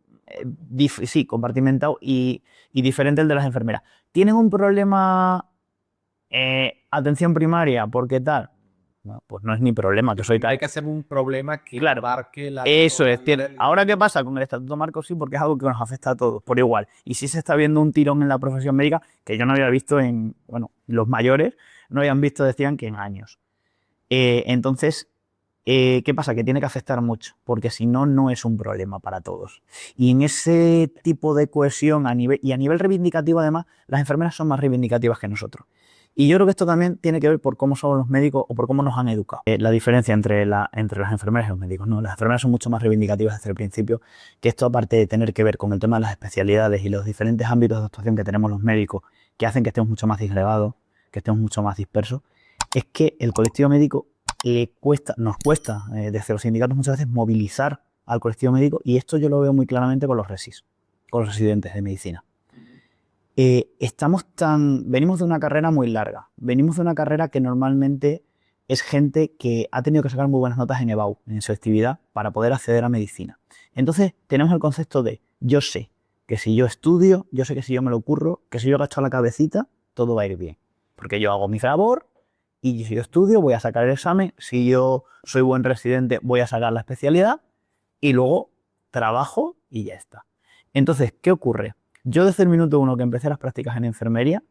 compartimentado y diferente al de las enfermeras. ¿Tienen un problema atención primaria? ¿Por qué tal? No, pues no es ni problema, que soy tal. Hay que hacer un problema que abarque la... Eso es. Ahora, ¿qué pasa con el Estatuto Marco? Sí, porque es algo que nos afecta a todos por igual. Y sí se está viendo un tirón en la profesión médica que yo no había visto los mayores no habían visto, decían que en años. Entonces, ¿qué pasa? Que tiene que afectar mucho, porque si no, no es un problema para todos. Y en ese tipo de cohesión a nivel reivindicativo, además, las enfermeras son más reivindicativas que nosotros. Y yo creo que esto también tiene que ver por cómo somos los médicos o por cómo nos han educado. La diferencia entre las enfermeras y los médicos, ¿no? Las enfermeras son mucho más reivindicativas desde el principio, que esto aparte de tener que ver con el tema de las especialidades y los diferentes ámbitos de actuación que tenemos los médicos, que hacen que estemos mucho más disgregados, que estemos mucho más dispersos, es que el colectivo médico nos cuesta desde los sindicatos muchas veces movilizar al colectivo médico, y esto yo lo veo muy claramente con los residentes de medicina. Venimos de una carrera muy larga, venimos de una carrera que normalmente es gente que ha tenido que sacar muy buenas notas en EBAU, en selectividad, para poder acceder a medicina. Entonces tenemos el concepto de yo sé que si yo estudio, yo sé que si yo me lo curro, que si yo gasto la cabecita, todo va a ir bien. Porque yo hago mi labor y si yo estudio voy a sacar el examen, si yo soy buen residente voy a sacar la especialidad y luego trabajo y ya está. Entonces, ¿qué ocurre? Yo desde el minuto 1 que empecé las prácticas en enfermería,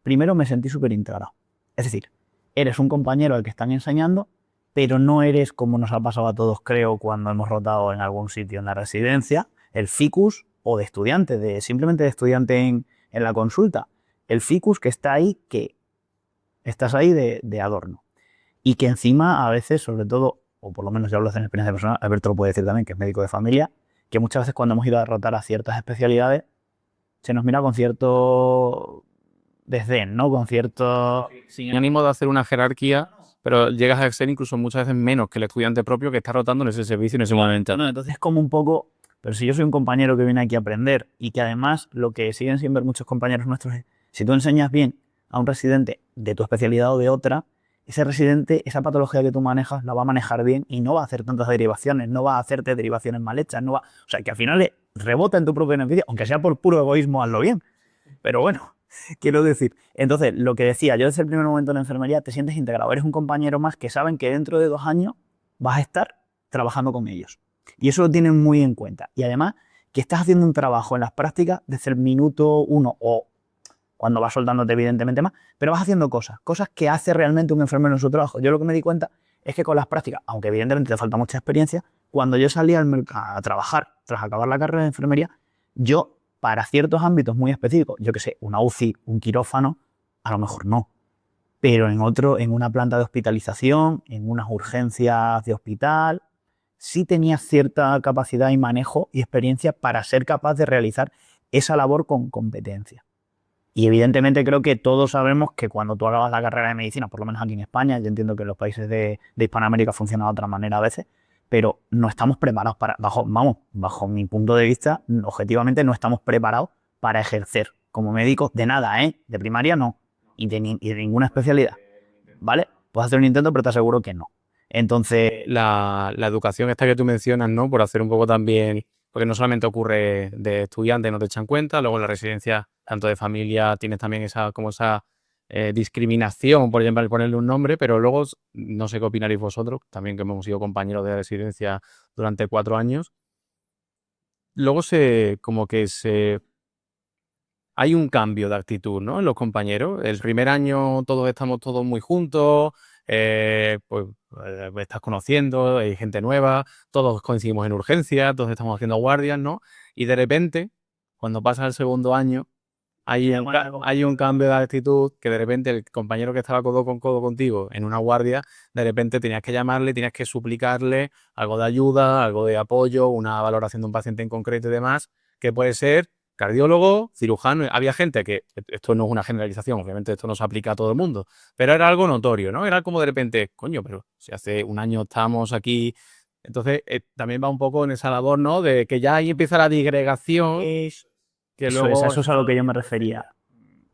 primero me sentí súper integrado. Es decir, eres un compañero al que están enseñando, pero no eres, como nos ha pasado a todos, creo, cuando hemos rotado en algún sitio en la residencia, el ficus o de estudiante, simplemente de estudiante en la consulta. El ficus que está ahí, que estás ahí de adorno. Y que encima, a veces, sobre todo, o por lo menos yo hablo de experiencia personal, Alberto lo puede decir también, que es médico de familia, que muchas veces cuando hemos ido a rotar a ciertas especialidades, se nos mira con cierto desdén, ¿no? Con cierto... Sin ánimo de hacer una jerarquía, pero llegas a ser incluso muchas veces menos que el estudiante propio que está rotando en ese servicio en ese momento. ¿no? Entonces es como un poco... Pero si yo soy un compañero que viene aquí a aprender y que además lo que siguen sin ver muchos compañeros nuestros es, si tú enseñas bien a un residente de tu especialidad o de otra, ese residente, esa patología que tú manejas, la va a manejar bien y no va a hacer tantas derivaciones, no va a hacerte derivaciones mal hechas, o sea, que al final rebota en tu propio beneficio, aunque sea por puro egoísmo, hazlo bien. Pero bueno, quiero decir, entonces, lo que decía, yo desde el primer momento en la enfermería te sientes integrado, eres un compañero más que saben que dentro de 2 años vas a estar trabajando con ellos. Y eso lo tienen muy en cuenta. Y además, que estás haciendo un trabajo en las prácticas desde el minuto 1 o cuando vas soltándote evidentemente más, pero vas haciendo cosas que hace realmente un enfermero en su trabajo. Yo lo que me di cuenta es que con las prácticas, aunque evidentemente te falta mucha experiencia, cuando yo salía a trabajar tras acabar la carrera de enfermería, yo para ciertos ámbitos muy específicos, yo que sé, una UCI, un quirófano, a lo mejor no, pero en una planta de hospitalización, en unas urgencias de hospital, sí tenía cierta capacidad y manejo y experiencia para ser capaz de realizar esa labor con competencia. Y evidentemente creo que todos sabemos que cuando tú acabas la carrera de medicina, por lo menos aquí en España, yo entiendo que en los países de Hispanoamérica funciona de otra manera a veces, pero no estamos preparados bajo mi punto de vista, objetivamente no estamos preparados para ejercer como médicos de nada, de primaria no, y de ninguna especialidad, ¿vale? Puedes hacer un intento, pero te aseguro que no. Entonces, la educación esta que tú mencionas, ¿no? Por hacer un poco también, porque no solamente ocurre de estudiantes, no te echan cuenta, luego en la residencia, tanto de familia, tienes también esa discriminación, por ejemplo, ponerle un nombre, pero luego, no sé qué opinaréis vosotros, también que hemos sido compañeros de residencia durante 4 años, luego hay un cambio de actitud, ¿no? En los compañeros. El primer año estamos todos muy juntos, estás conociendo, hay gente nueva, todos coincidimos en urgencias, todos estamos haciendo guardias, ¿no? Y de repente, cuando pasa el segundo año, hay un cambio de actitud que de repente el compañero que estaba codo con codo contigo en una guardia, de repente tenías que llamarle, tenías que suplicarle algo de ayuda, algo de apoyo, una valoración de un paciente en concreto y demás, que puede ser cardiólogo, cirujano. Había gente que, esto no es una generalización, obviamente esto no se aplica a todo el mundo, pero era algo notorio, ¿no? Era como de repente, coño, pero si hace un año estamos aquí. Entonces, también va un poco en esa labor, ¿no? De que ya ahí empieza la disgregación. Eso es a lo que yo me refería.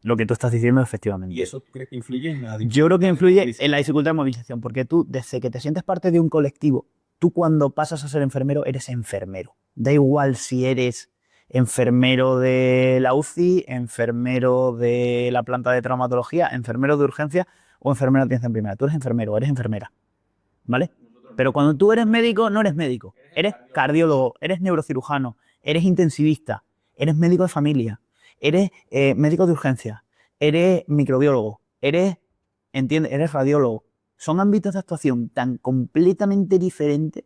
Lo que tú estás diciendo, efectivamente. ¿Y eso crees que influye en la Yo creo que influye en la dificultad de movilización, porque tú, desde que te sientes parte de un colectivo, tú cuando pasas a ser enfermero, eres enfermero. Da igual si eres enfermero de la UCI, enfermero de la planta de traumatología, enfermero de urgencia o enfermera de atención primaria. Tú eres enfermero, eres enfermera, ¿vale? Pero cuando tú eres médico, no eres médico. Eres cardiólogo, eres neurocirujano, eres intensivista, eres médico de familia, eres médico de urgencia, eres microbiólogo, eres radiólogo. Son ámbitos de actuación tan completamente diferentes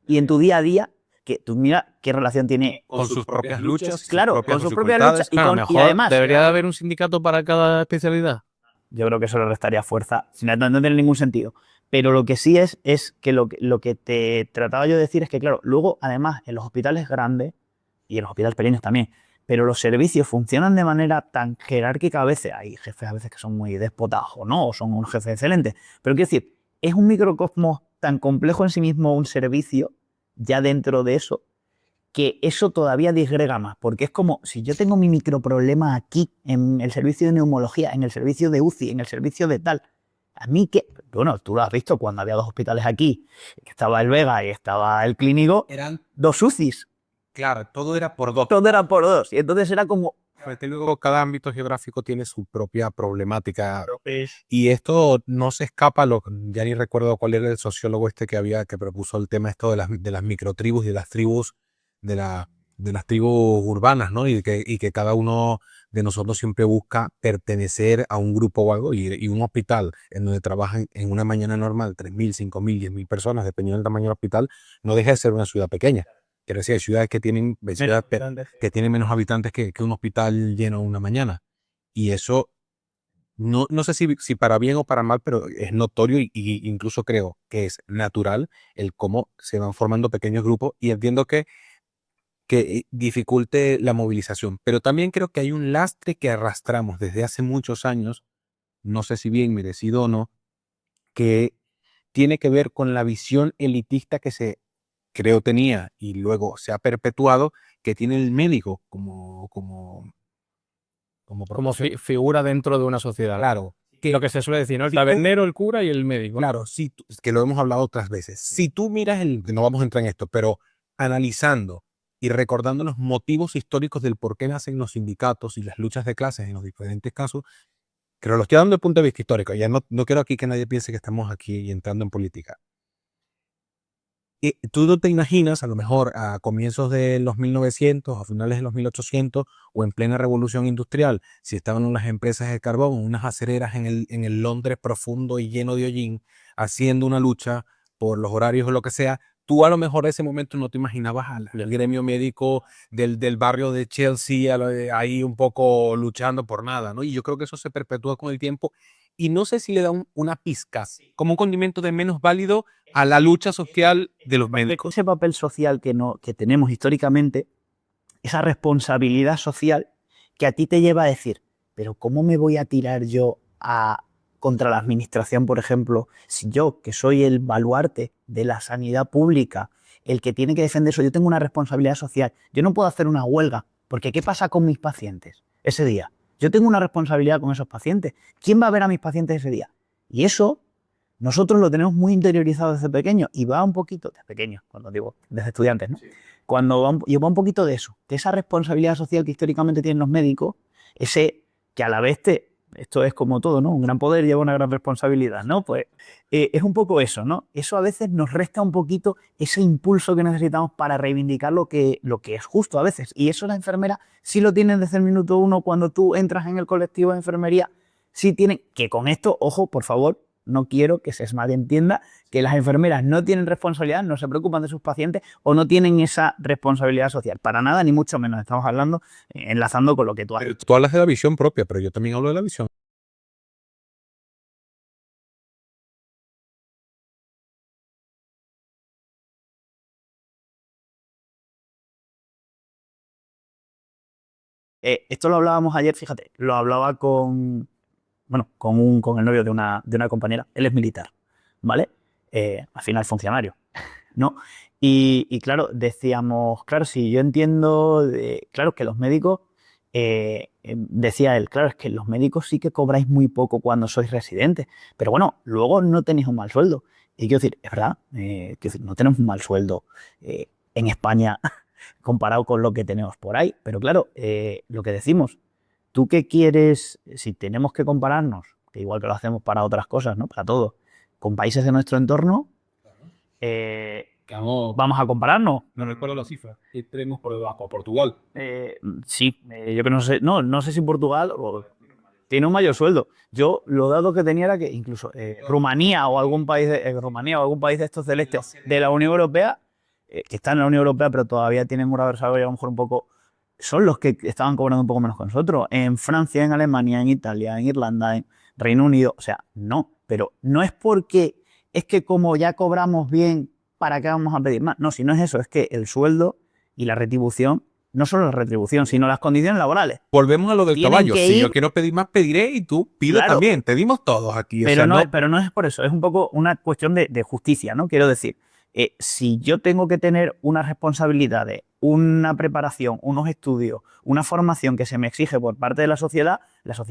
y en tu día a día que tú mira qué relación tiene con sus propias luchas. Claro, con sus propias luchas. Y además debería de haber un sindicato para cada especialidad. Yo creo que eso le restaría fuerza, no tiene ningún sentido. Pero lo que sí es que lo que te trataba yo de decir es que, claro, luego, además, en los hospitales grandes y en los hospitales pequeños también, pero los servicios funcionan de manera tan jerárquica a veces. Hay jefes a veces que son muy déspotas o no, o son unos jefes excelentes. Pero quiero decir, es un microcosmos tan complejo en sí mismo un servicio, ya dentro de eso, que eso todavía disgrega más, porque es como si yo tengo mi microproblema aquí, en el servicio de neumología, en el servicio de UCI, en el servicio de tal, a mí que, bueno, tú lo has visto cuando había 2 hospitales aquí, que estaba el Vega y estaba el Clínico, Eran, 2 UCIs, claro, todo era por dos. todo era por 2, y entonces era como... Desde luego, cada ámbito geográfico tiene su propia problemática. Y esto no se escapa, ya ni recuerdo cuál era el sociólogo que propuso el tema esto de las microtribus y de las tribus, de, de las tribus urbanas, ¿no? Y que cada uno de nosotros siempre busca pertenecer a un grupo o algo, y un hospital en donde trabajan en una mañana normal 3.000, 5.000, 10.000 personas, dependiendo del tamaño del hospital, no deja de ser una ciudad pequeña. Quiero decir, hay ciudades que tienen, que tienen menos habitantes que un hospital lleno una mañana. Y eso, no sé si para bien o para mal, pero es notorio y incluso creo que es natural el cómo se van formando pequeños grupos, y entiendo que dificulte la movilización. Pero también creo que hay un lastre que arrastramos desde hace muchos años, no sé si bien merecido o no, que tiene que ver con la visión elitista que creo tenía y luego se ha perpetuado, que tiene el médico como Como profesión. figura dentro de una sociedad. Claro. Lo que se suele decir, ¿no? El tabernero, el cura y el médico. Claro, sí, que lo hemos hablado otras veces. Si tú miras no vamos a entrar en esto, pero analizando y recordando los motivos históricos del por qué nacen los sindicatos y las luchas de clases en los diferentes casos, creo lo estoy dando desde el punto de vista histórico. Ya no quiero aquí que nadie piense que estamos aquí entrando en política. Tú no te imaginas, a lo mejor a comienzos de los 1900, a finales de los 1800, o en plena revolución industrial, si estaban en las empresas de carbón, unas acereras en el Londres profundo y lleno de hollín, haciendo una lucha por los horarios o lo que sea, tú a lo mejor en ese momento no te imaginabas al gremio médico del barrio de Chelsea ahí un poco luchando por nada, ¿no? Y yo creo que eso se perpetúa con el tiempo, y no sé si le da una pizca, como un condimento de menos válido a la lucha social de los médicos. Ese papel social que tenemos históricamente, esa responsabilidad social que a ti te lleva a decir, pero ¿cómo me voy a tirar yo contra la administración, por ejemplo, si yo, que soy el baluarte de la sanidad pública, el que tiene que defender eso, yo tengo una responsabilidad social, yo no puedo hacer una huelga, porque ¿qué pasa con mis pacientes ese día? Yo tengo una responsabilidad con esos pacientes. ¿Quién va a ver a mis pacientes ese día? Y eso nosotros lo tenemos muy interiorizado desde pequeño, y va un poquito, desde pequeño, cuando digo, desde estudiantes, ¿no? Sí. Y va un poquito de eso, de esa responsabilidad social que históricamente tienen los médicos, ese que a la vez esto es como todo, ¿no? Un gran poder lleva una gran responsabilidad, ¿no? Pues es un poco eso, ¿no? Eso a veces nos resta un poquito ese impulso que necesitamos para reivindicar lo que es justo a veces. Y eso las enfermeras sí lo tienen desde el minuto uno. Cuando tú entras en el colectivo de enfermería, sí tienen, que con esto, ojo, por favor, no quiero que se malentienda que las enfermeras no tienen responsabilidad, no se preocupan de sus pacientes o no tienen esa responsabilidad social. Para nada, ni mucho menos. Estamos hablando, enlazando con lo que tú has dicho. Tú hablas de la visión propia, pero yo también hablo de la visión. Esto lo hablábamos ayer, fíjate, lo hablaba con el novio de una compañera. Él es militar, ¿vale? Al final funcionario, ¿no? Y claro, decíamos, claro, si yo entiendo, claro, que los médicos, decía él, claro, es que los médicos sí que cobráis muy poco cuando sois residentes, pero bueno, luego no tenéis un mal sueldo. Y quiero decir, es verdad, quiero decir, no tenemos un mal sueldo en España comparado con lo que tenemos por ahí, pero claro, lo que decimos, ¿tú qué quieres, si tenemos que compararnos, que igual que lo hacemos para otras cosas, ¿no? Para todo, con países de nuestro entorno, vamos a compararnos? No recuerdo la cifra. Tenemos por debajo a Portugal. Sí, yo que no sé si Portugal tiene un mayor sueldo. Yo los datos que tenía era que incluso Rumanía o algún país de estos del este de la Unión Europea, que están en la Unión Europea pero todavía tienen un desarrollo a lo mejor un poco, son los que estaban cobrando un poco menos que nosotros. En Francia, en Alemania, en Italia, en Irlanda, Reino Unido, o sea, no, pero no es porque, es que como ya cobramos bien, ¿para qué vamos a pedir más? No, si no es eso, es que el sueldo y la retribución, no solo la retribución, sino las condiciones laborales. Volvemos a lo del Tienen caballo. que Si yo ir- quiero pedir más, pediré y tú pide Claro. también. Te dimos todos aquí. O sea, Pero no es por eso, es un poco una cuestión de justicia, ¿no? Quiero decir, si yo tengo que tener unas responsabilidades, una preparación, unos estudios, una formación que se me exige por parte de la sociedad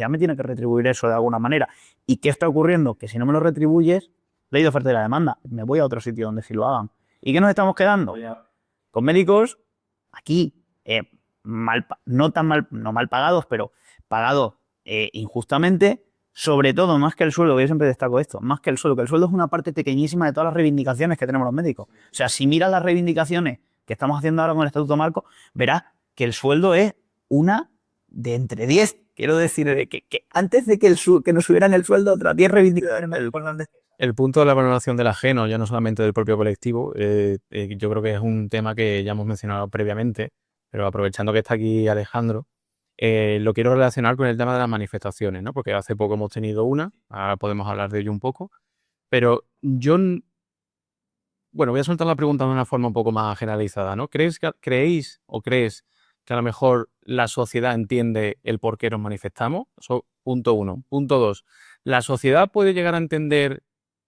me tiene que retribuir eso de alguna manera. ¿Y qué está ocurriendo? Que si no me lo retribuyes, ley de oferta y la demanda, me voy a otro sitio donde sí lo hagan. ¿Y qué nos estamos quedando? Con médicos aquí, no mal pagados, pero pagados injustamente. Sobre todo, más que el sueldo, que yo siempre destaco esto, más que el sueldo es una parte pequeñísima de todas las reivindicaciones que tenemos los médicos. O sea, si miras las reivindicaciones que estamos haciendo ahora con el Estatuto Marco, verás que el sueldo es una de entre 10. Quiero decir, que antes de que nos subieran el sueldo, otras 10 reivindicaciones. El punto de la valoración del ajeno, ya no solamente del propio colectivo, yo creo que es un tema que ya hemos mencionado previamente, pero aprovechando que está aquí Alejandro, lo quiero relacionar con el tema de las manifestaciones, ¿no? Porque hace poco hemos tenido una, ahora podemos hablar de ello un poco, pero bueno, voy a soltar la pregunta de una forma un poco más generalizada, ¿no? ¿Creéis que a lo mejor la sociedad entiende el por qué nos manifestamos? Eso, punto uno. Punto dos, ¿la sociedad puede llegar a entender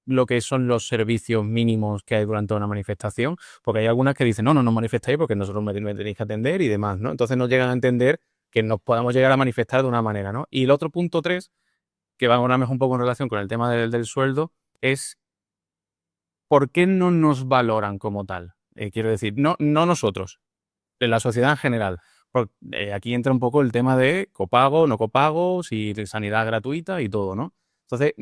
lo que son los servicios mínimos que hay durante una manifestación? Porque hay algunas que dicen, no manifestáis porque nosotros me tenéis que atender y demás, ¿no? Entonces no llegan a entender que nos podamos llegar a manifestar de una manera, ¿no? Y el otro punto 3, que va ahora mejor un poco en relación con el tema del sueldo, es ¿por qué no nos valoran como tal? Quiero decir, no nosotros, en la sociedad en general. Aquí entra un poco el tema de copago, no copago, si sanidad gratuita y todo, ¿no? Entonces,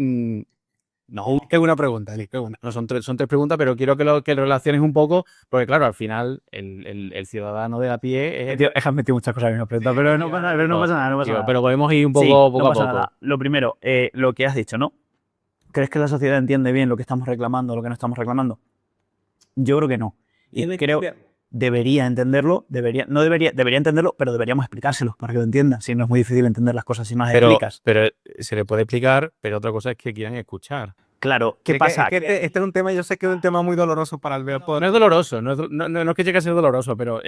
no, qué buena pregunta, Eli, qué buena. no son tres preguntas, pero quiero que lo relaciones un poco, porque claro, al final el ciudadano de a pie es... Has metido muchas cosas en una pregunta, pero no pasa nada, no pasa nada. No pasa nada. Pero podemos ir un Sí, poco poco no a pasa poco. nada. Lo primero, lo que has dicho, ¿no? ¿Crees que la sociedad entiende bien lo que estamos reclamando, lo que no estamos reclamando? Yo creo que no. Y creo debería entenderlo, debería entenderlo, pero deberíamos explicárselo para que lo entiendan. Si no es muy difícil entender las cosas si no las explicas. Pero se le puede explicar, pero otra cosa es que quieran escuchar. Claro, ¿qué pasa? Es que este es un tema, yo sé que es un tema muy doloroso para el ver. No es doloroso, no es que llegue a ser doloroso, pero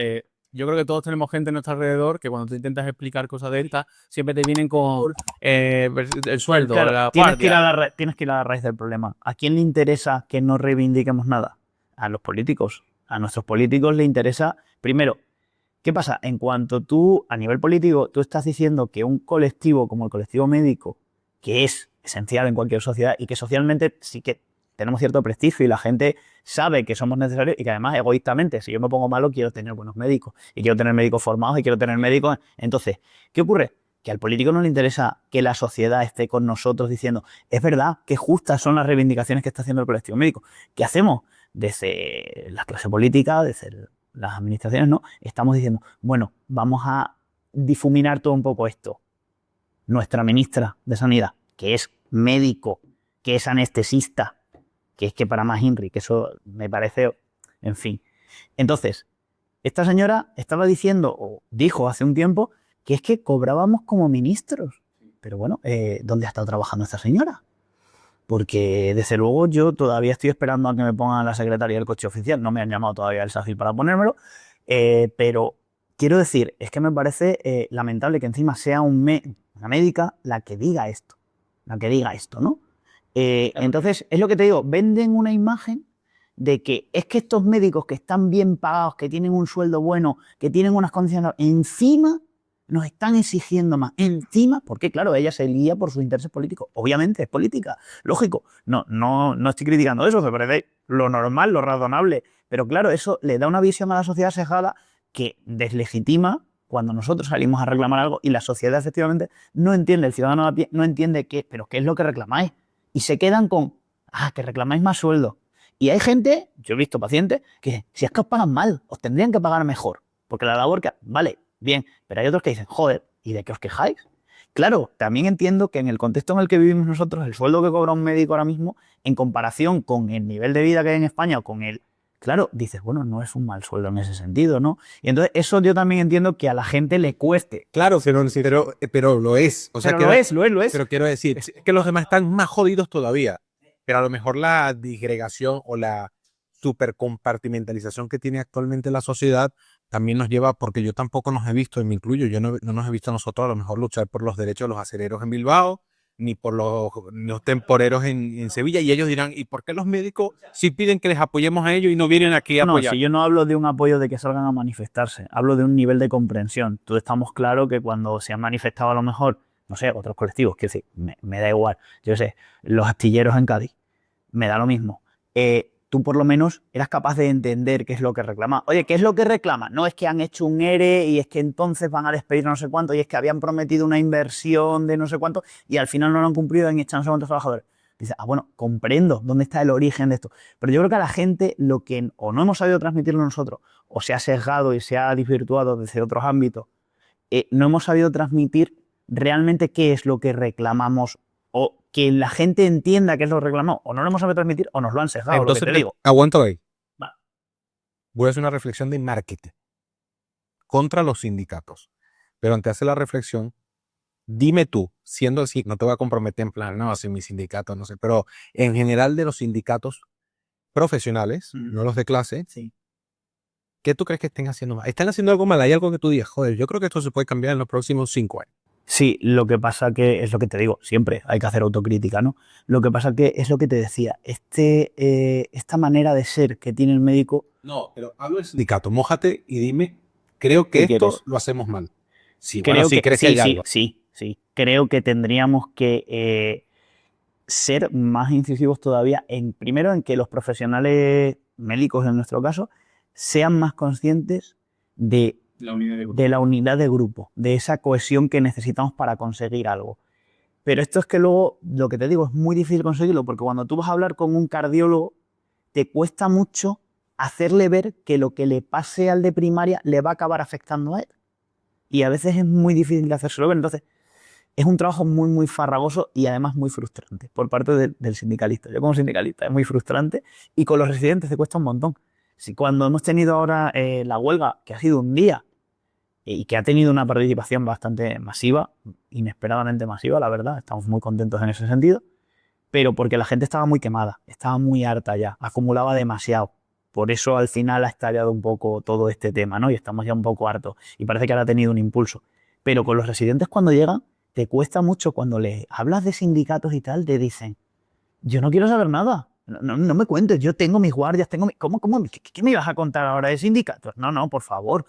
yo creo que todos tenemos gente a nuestro alrededor que cuando tú intentas explicar cosas de estas, siempre te vienen con el sueldo, Claro, la tienes que ir guardia. tienes que ir a la raíz del problema. ¿A quién le interesa que no reivindiquemos nada? A los políticos. A nuestros políticos le interesa, primero, ¿qué pasa? En cuanto tú, a nivel político, tú estás diciendo que un colectivo como el colectivo médico, que es esencial en cualquier sociedad y que socialmente sí que tenemos cierto prestigio y la gente sabe que somos necesarios y que además egoístamente, si yo me pongo malo, quiero tener buenos médicos y quiero tener médicos formados y quiero tener médicos. Entonces, ¿qué ocurre? Que al político no le interesa que la sociedad esté con nosotros diciendo, es verdad que justas son las reivindicaciones que está haciendo el colectivo médico. ¿Qué hacemos? Desde la clase política, desde las administraciones, ¿no? Estamos diciendo, bueno, vamos a difuminar todo un poco esto. Nuestra ministra de Sanidad, que es médico, que es anestesista, que es que para más INRI, que eso me parece, en fin. Entonces, esta señora estaba diciendo, o dijo hace un tiempo, que es que cobrábamos como ministros. Pero bueno, ¿dónde ha estado trabajando esta señora? Porque desde luego yo todavía estoy esperando a que me pongan la secretaria del coche oficial. No me han llamado todavía el SACIL para ponérmelo. Pero quiero decir, es que me parece lamentable que encima sea una médica la que diga esto. ¿No? Entonces, es lo que te digo, venden una imagen de que es que estos médicos que están bien pagados, que tienen un sueldo bueno, que tienen unas condiciones, encima nos están exigiendo más. Encima, porque claro, ella se guía por sus intereses políticos. Obviamente, es política, lógico. No estoy criticando eso, me parece lo normal, lo razonable. Pero claro, eso le da una visión a la sociedad sesgada que deslegitima cuando nosotros salimos a reclamar algo y la sociedad efectivamente no entiende, el ciudadano a pie no entiende pero qué es lo que reclamáis. Y se quedan con, que reclamáis más sueldo. Y hay gente, yo he visto pacientes, que si es que os pagan mal, os tendrían que pagar mejor. Porque la labor que... Vale, bien, pero hay otros que dicen, joder, ¿y de qué os quejáis? Claro, también entiendo que en el contexto en el que vivimos nosotros, el sueldo que cobra un médico ahora mismo, en comparación con el nivel de vida que hay en España o con claro, dices, bueno, no es un mal sueldo en ese sentido, ¿no? Y entonces eso yo también entiendo que a la gente le cueste. Claro, pero lo es. O sea, Pero lo es. Pero quiero decir, es que los demás están más jodidos todavía. Pero a lo mejor la disgregación o la supercompartimentalización que tiene actualmente la sociedad también nos lleva, porque yo tampoco nos he visto, y me incluyo, yo no nos he visto a nosotros a lo mejor luchar por los derechos de los acereros en Bilbao, ni por los temporeros en Sevilla, y ellos dirán, ¿y por qué los médicos sí piden que les apoyemos a ellos y no vienen aquí a No, apoyar? si yo no hablo de un apoyo de que salgan a manifestarse, hablo de un nivel de comprensión. Tú estamos claro que cuando se han manifestado a lo mejor, no sé, otros colectivos, quiero decir, me da igual, yo sé, los astilleros en Cádiz, me da lo mismo. Tú por lo menos eras capaz de entender qué es lo que reclama. Oye, ¿qué es lo que reclama? No es que han hecho un ERE y es que entonces van a despedir no sé cuánto y es que habían prometido una inversión de no sé cuánto y al final no lo han cumplido y han echado no sé cuántos trabajadores. Dices, bueno, comprendo dónde está el origen de esto. Pero yo creo que a la gente lo que o no hemos sabido transmitirlo nosotros o se ha sesgado y se ha desvirtuado desde otros ámbitos, no hemos sabido transmitir realmente qué es lo que reclamamos o que la gente entienda qué es lo que reclamamos. O no lo hemos sabido transmitir o nos lo han sesgado. Entonces, lo que te digo. aguanta ahí. Va. Voy a hacer una reflexión de marketing contra los sindicatos. Pero antes de hacer la reflexión, dime tú, siendo así, no te voy a comprometer en plan, no, si mi sindicato, no sé, pero en general de los sindicatos profesionales, no los de clase, Sí. ¿qué tú crees que estén haciendo mal? ¿Están haciendo algo mal? ¿Hay algo que tú digas, joder, yo creo que esto se puede cambiar en los próximos 5 años? Sí, lo que pasa que es lo que te digo, siempre hay que hacer autocrítica, ¿no? Lo que pasa que es lo que te decía, esta manera de ser que tiene el médico. No, pero hablo del sindicato, mójate y dime, creo que ¿Qué esto quieres? lo hacemos mal. Sí, Creo bueno, sí, que crees que hay algo. sí. Creo que tendríamos que ser más incisivos todavía primero en que los profesionales médicos, en nuestro caso, sean más conscientes de la unidad de grupo, de esa cohesión que necesitamos para conseguir algo. Pero esto es que luego, lo que te digo, es muy difícil conseguirlo, porque cuando tú vas a hablar con un cardiólogo, te cuesta mucho hacerle ver que lo que le pase al de primaria le va a acabar afectando a él. Y a veces es muy difícil de hacérselo ver. Entonces, es un trabajo muy, muy farragoso y además muy frustrante por parte del sindicalista. Yo como sindicalista es muy frustrante y con los residentes te cuesta un montón. Si cuando hemos tenido ahora la huelga, que ha sido un día y que ha tenido una participación bastante masiva, inesperadamente masiva, la verdad, estamos muy contentos en ese sentido, pero porque la gente estaba muy quemada, estaba muy harta ya, acumulaba demasiado. Por eso al final ha estallado un poco todo este tema, ¿no? Y estamos ya un poco hartos y parece que ahora ha tenido un impulso. Pero con los residentes cuando llegan, te cuesta mucho cuando les hablas de sindicatos y tal, te dicen, yo no quiero saber nada, no me cuentes, yo tengo mis guardias, ¿Cómo? ¿Qué me ibas a contar ahora de sindicatos? No, por favor.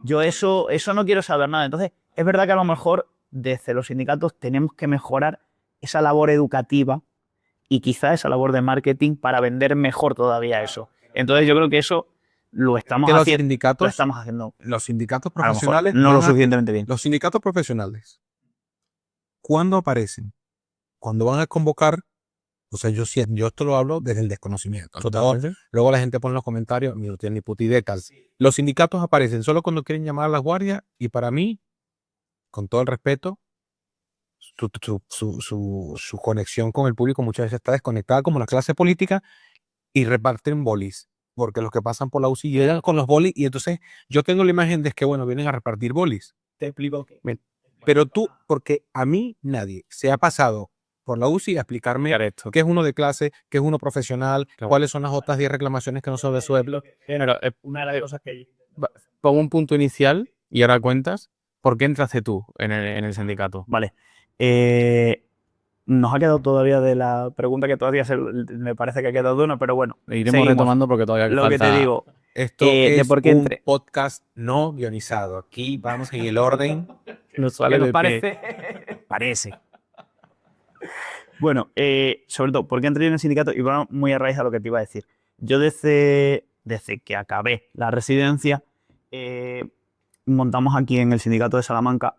Yo eso no quiero saber nada. Entonces, es verdad que a lo mejor desde los sindicatos tenemos que mejorar esa labor educativa y quizá esa labor de marketing para vender mejor todavía eso. Entonces, yo creo que eso lo estamos Que los haciendo. sindicatos, Lo estamos haciendo los sindicatos a lo mejor profesionales, no lo suficientemente bien. los sindicatos profesionales, ¿cuándo aparecen? Cuando van a convocar, o sea, yo esto lo hablo desde el desconocimiento. Luego la gente pone en los comentarios, no tienen ni puta idea tal. Los sindicatos aparecen solo cuando quieren llamar a las guardias y para mí, con todo el respeto, su conexión con el público muchas veces está desconectada como la clase política y reparten bolis. Porque los que pasan por la UCI llegan con los bolis y entonces yo tengo la imagen de que, bueno, vienen a repartir bolis. Te explico. Pero tú, porque a mí nadie se ha pasado por la UCI a explicarme qué es uno de clase, qué es uno profesional, cuáles son las otras 10 reclamaciones que no son de sueldo. Una de las cosas que pongo un punto inicial y ahora cuentas, ¿por qué entraste tú en el sindicato? Vale. Nos ha quedado todavía de la pregunta que todavía me parece que ha quedado una, pero bueno. Iremos seguimos. retomando porque todavía Lo falta... que te digo, Esto de es por qué un podcast no guionizado. Aquí vamos en el orden. Nos sale ¿Qué nos de parece? Parece. Bueno, sobre todo, ¿por qué entré en el sindicato? Y bueno, muy a raíz de lo que te iba a decir. Yo desde que acabé la residencia, montamos aquí en el sindicato de Salamanca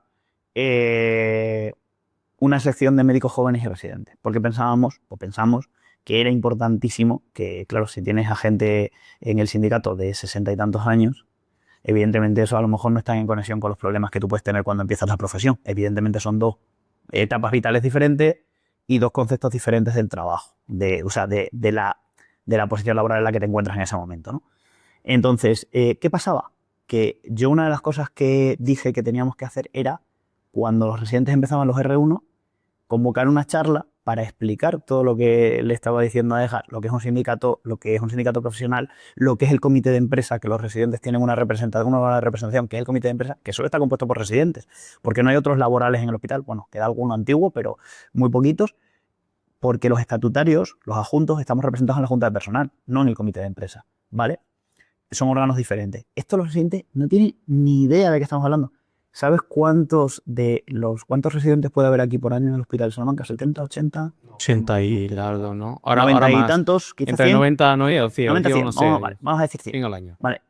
una sección de médicos jóvenes y residentes, porque pensamos que era importantísimo que, claro, si tienes a gente en el sindicato de 60 y tantos años, evidentemente eso a lo mejor no está en conexión con los problemas que tú puedes tener cuando empiezas la profesión. Evidentemente son dos etapas vitales diferentes y dos conceptos diferentes del trabajo, de de la posición laboral en la que te encuentras en ese momento, ¿no? Entonces, ¿qué pasaba? Que yo una de las cosas que dije que teníamos que hacer era, cuando los residentes empezaban los R1, convocar una charla para explicar todo lo que le estaba diciendo a Edgar, lo que es un sindicato, lo que es un sindicato profesional, lo que es el comité de empresa, que los residentes tienen una representación, que es el comité de empresa, que solo está compuesto por residentes, porque no hay otros laborales en el hospital. Bueno, queda alguno antiguo, pero muy poquitos, porque los estatutarios, los adjuntos, estamos representados en la junta de personal, no en el comité de empresa, ¿vale? Son órganos diferentes. Esto los residentes no tienen ni idea de qué estamos hablando. ¿Sabes cuántos residentes puede haber aquí por año en el Hospital de Salamanca? ¿70, 80? 80 y largo, ¿no? Ahora 90 y más. tantos, quizás Entre 100. 90, no, o 100, 90, 100. no sé, Vamos a decir 100. 100 al año. Vale,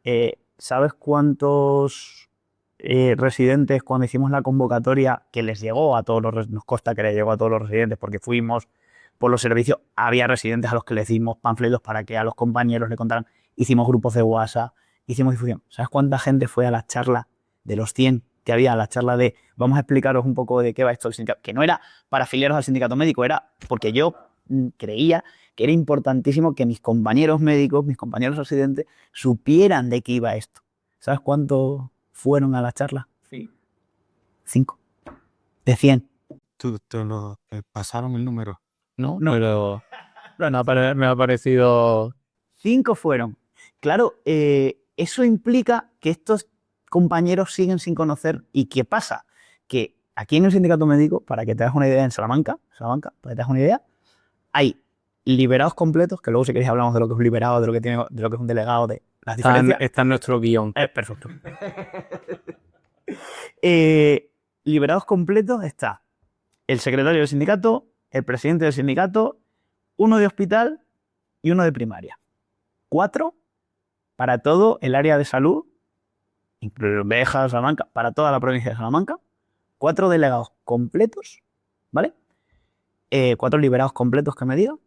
¿sabes cuántos residentes, cuando hicimos la convocatoria, que les llegó a todos nos consta que les llegó a todos los residentes, porque fuimos por los servicios, había residentes a los que les dimos panfletos para que a los compañeros le contaran, hicimos grupos de WhatsApp, hicimos difusión. ¿Sabes cuánta gente fue a la charla de los 100 que había, a la charla de vamos a explicaros un poco de qué va esto del sindicato? Que no era para afiliaros al sindicato médico, era porque yo creía que era importantísimo que mis compañeros médicos, mis compañeros residentes, supieran de qué iba esto. ¿Sabes cuántos fueron a la charla? Sí. 5. De 100. Tú no pasaron el número. No, No. pero me ha parecido... 5 fueron. Claro, eso implica que estos compañeros siguen sin conocer. ¿Y qué pasa? Que aquí en el sindicato médico, para que te hagas una idea, en Salamanca, para que te hagas una idea, hay liberados completos, que luego si queréis hablamos de lo que es un liberado, de lo que es un delegado, de las diferencias. Está en nuestro guión. Perfecto. Liberados completos está el secretario del sindicato, el presidente del sindicato, uno de hospital y uno de primaria. 4 para todo el área de salud, incluido Béjar, Salamanca, para toda la provincia de Salamanca. 4 delegados completos, ¿vale? 4 liberados completos que me digan.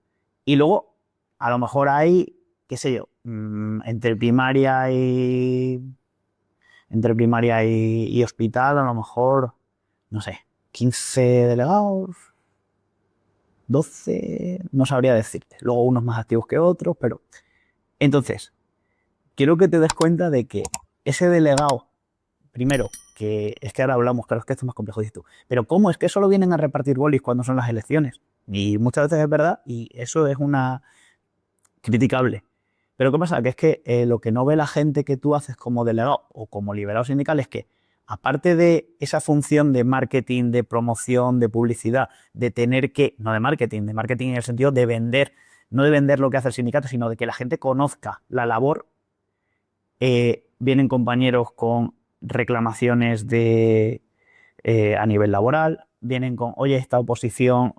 Y luego, a lo mejor hay, qué sé yo, entre primaria y hospital, a lo mejor, no sé, 15 delegados, 12, no sabría decirte. Luego unos más activos que otros, pero... Entonces, quiero que te des cuenta de que ese delegado, primero, que es que ahora hablamos, claro, es que esto es más complejo, dices tú, pero ¿cómo es que solo vienen a repartir bolis cuando son las elecciones? Y muchas veces es verdad, y eso es una criticable. Pero ¿qué pasa? Que es que lo que no ve la gente que tú haces como delegado o como liberado sindical es que, aparte de esa función de marketing, de promoción, de publicidad, de tener que, no de marketing en el sentido de vender, no de vender lo que hace el sindicato, sino de que la gente conozca la labor, vienen compañeros con reclamaciones a nivel laboral, vienen con, oye, esta oposición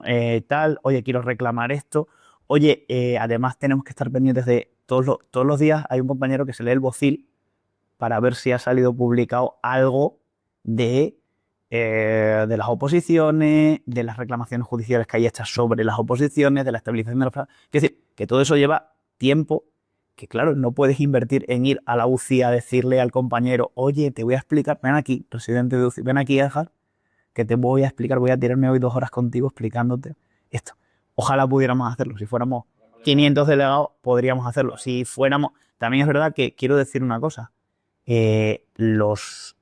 tal, oye, quiero reclamar esto, oye, además tenemos que estar pendientes de todos los días hay un compañero que se lee el vocil para ver si ha salido publicado algo de las oposiciones, de las reclamaciones judiciales que hay hechas sobre las oposiciones, de la estabilización de los... Es decir, que todo eso lleva tiempo, que claro, no puedes invertir en ir a la UCI a decirle al compañero, oye, te voy a explicar, ven aquí, residente de UCI, ven aquí, Edgar, que te voy a explicar, voy a tirarme hoy 2 horas contigo explicándote esto. Ojalá pudiéramos hacerlo. Si fuéramos 500 delegados, podríamos hacerlo. Si fuéramos... También es verdad que quiero decir una cosa. Los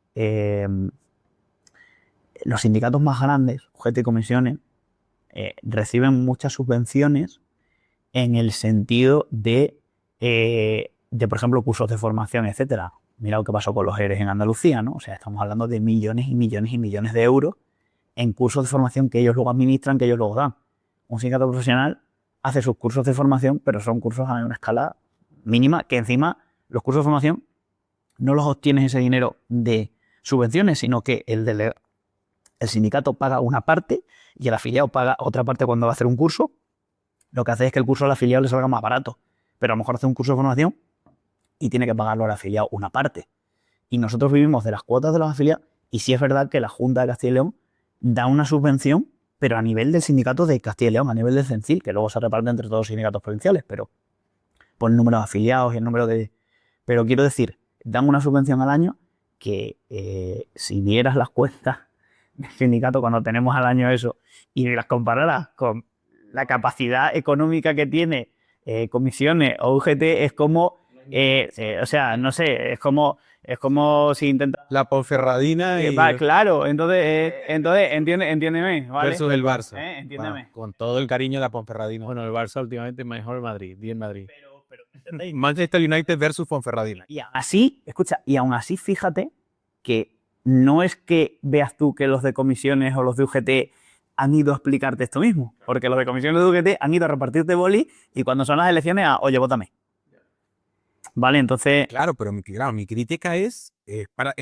sindicatos más grandes, UGT y comisiones, reciben muchas subvenciones en el sentido de, por ejemplo, cursos de formación, etcétera. Mira lo que pasó con los ERES en Andalucía, ¿no? O sea, estamos hablando de millones y millones y millones de euros en cursos de formación que ellos luego administran, que ellos luego dan. Un sindicato profesional hace sus cursos de formación, pero son cursos a una escala mínima, que encima los cursos de formación no los obtienes ese dinero de subvenciones, sino que el sindicato paga una parte y el afiliado paga otra parte cuando va a hacer un curso. Lo que hace es que el curso al afiliado le salga más barato, pero a lo mejor hace un curso de formación y tiene que pagarlo al afiliado una parte. Y nosotros vivimos de las cuotas de los afiliados, y sí es verdad que la Junta de Castilla y León da una subvención, pero a nivel del sindicato de Castilla y León, a nivel del CENCIL, que luego se reparte entre todos los sindicatos provinciales, pero por el número de afiliados y el número de... Pero quiero decir, dan una subvención al año que si vieras las cuentas del sindicato cuando tenemos al año eso y las compararas con la capacidad económica que tiene comisiones o UGT es como, o sea, no sé, es como si intentas... La Ponferradina y claro, entonces entiéndeme, ¿vale? versus el Barça. Entiéndeme. Con todo el cariño de la Ponferradina. Bueno, el Barça últimamente es mejor el Madrid, bien Madrid. Pero ¿entendéis? Manchester United versus Ponferradina. Y aún así, escucha, y aún así fíjate que no es que veas tú que los de comisiones o los de UGT han ido a explicarte esto mismo, porque los de comisiones de UGT han ido a repartirte boli y cuando son las elecciones oye, vótame. Vale, entonces... Claro, pero mi crítica es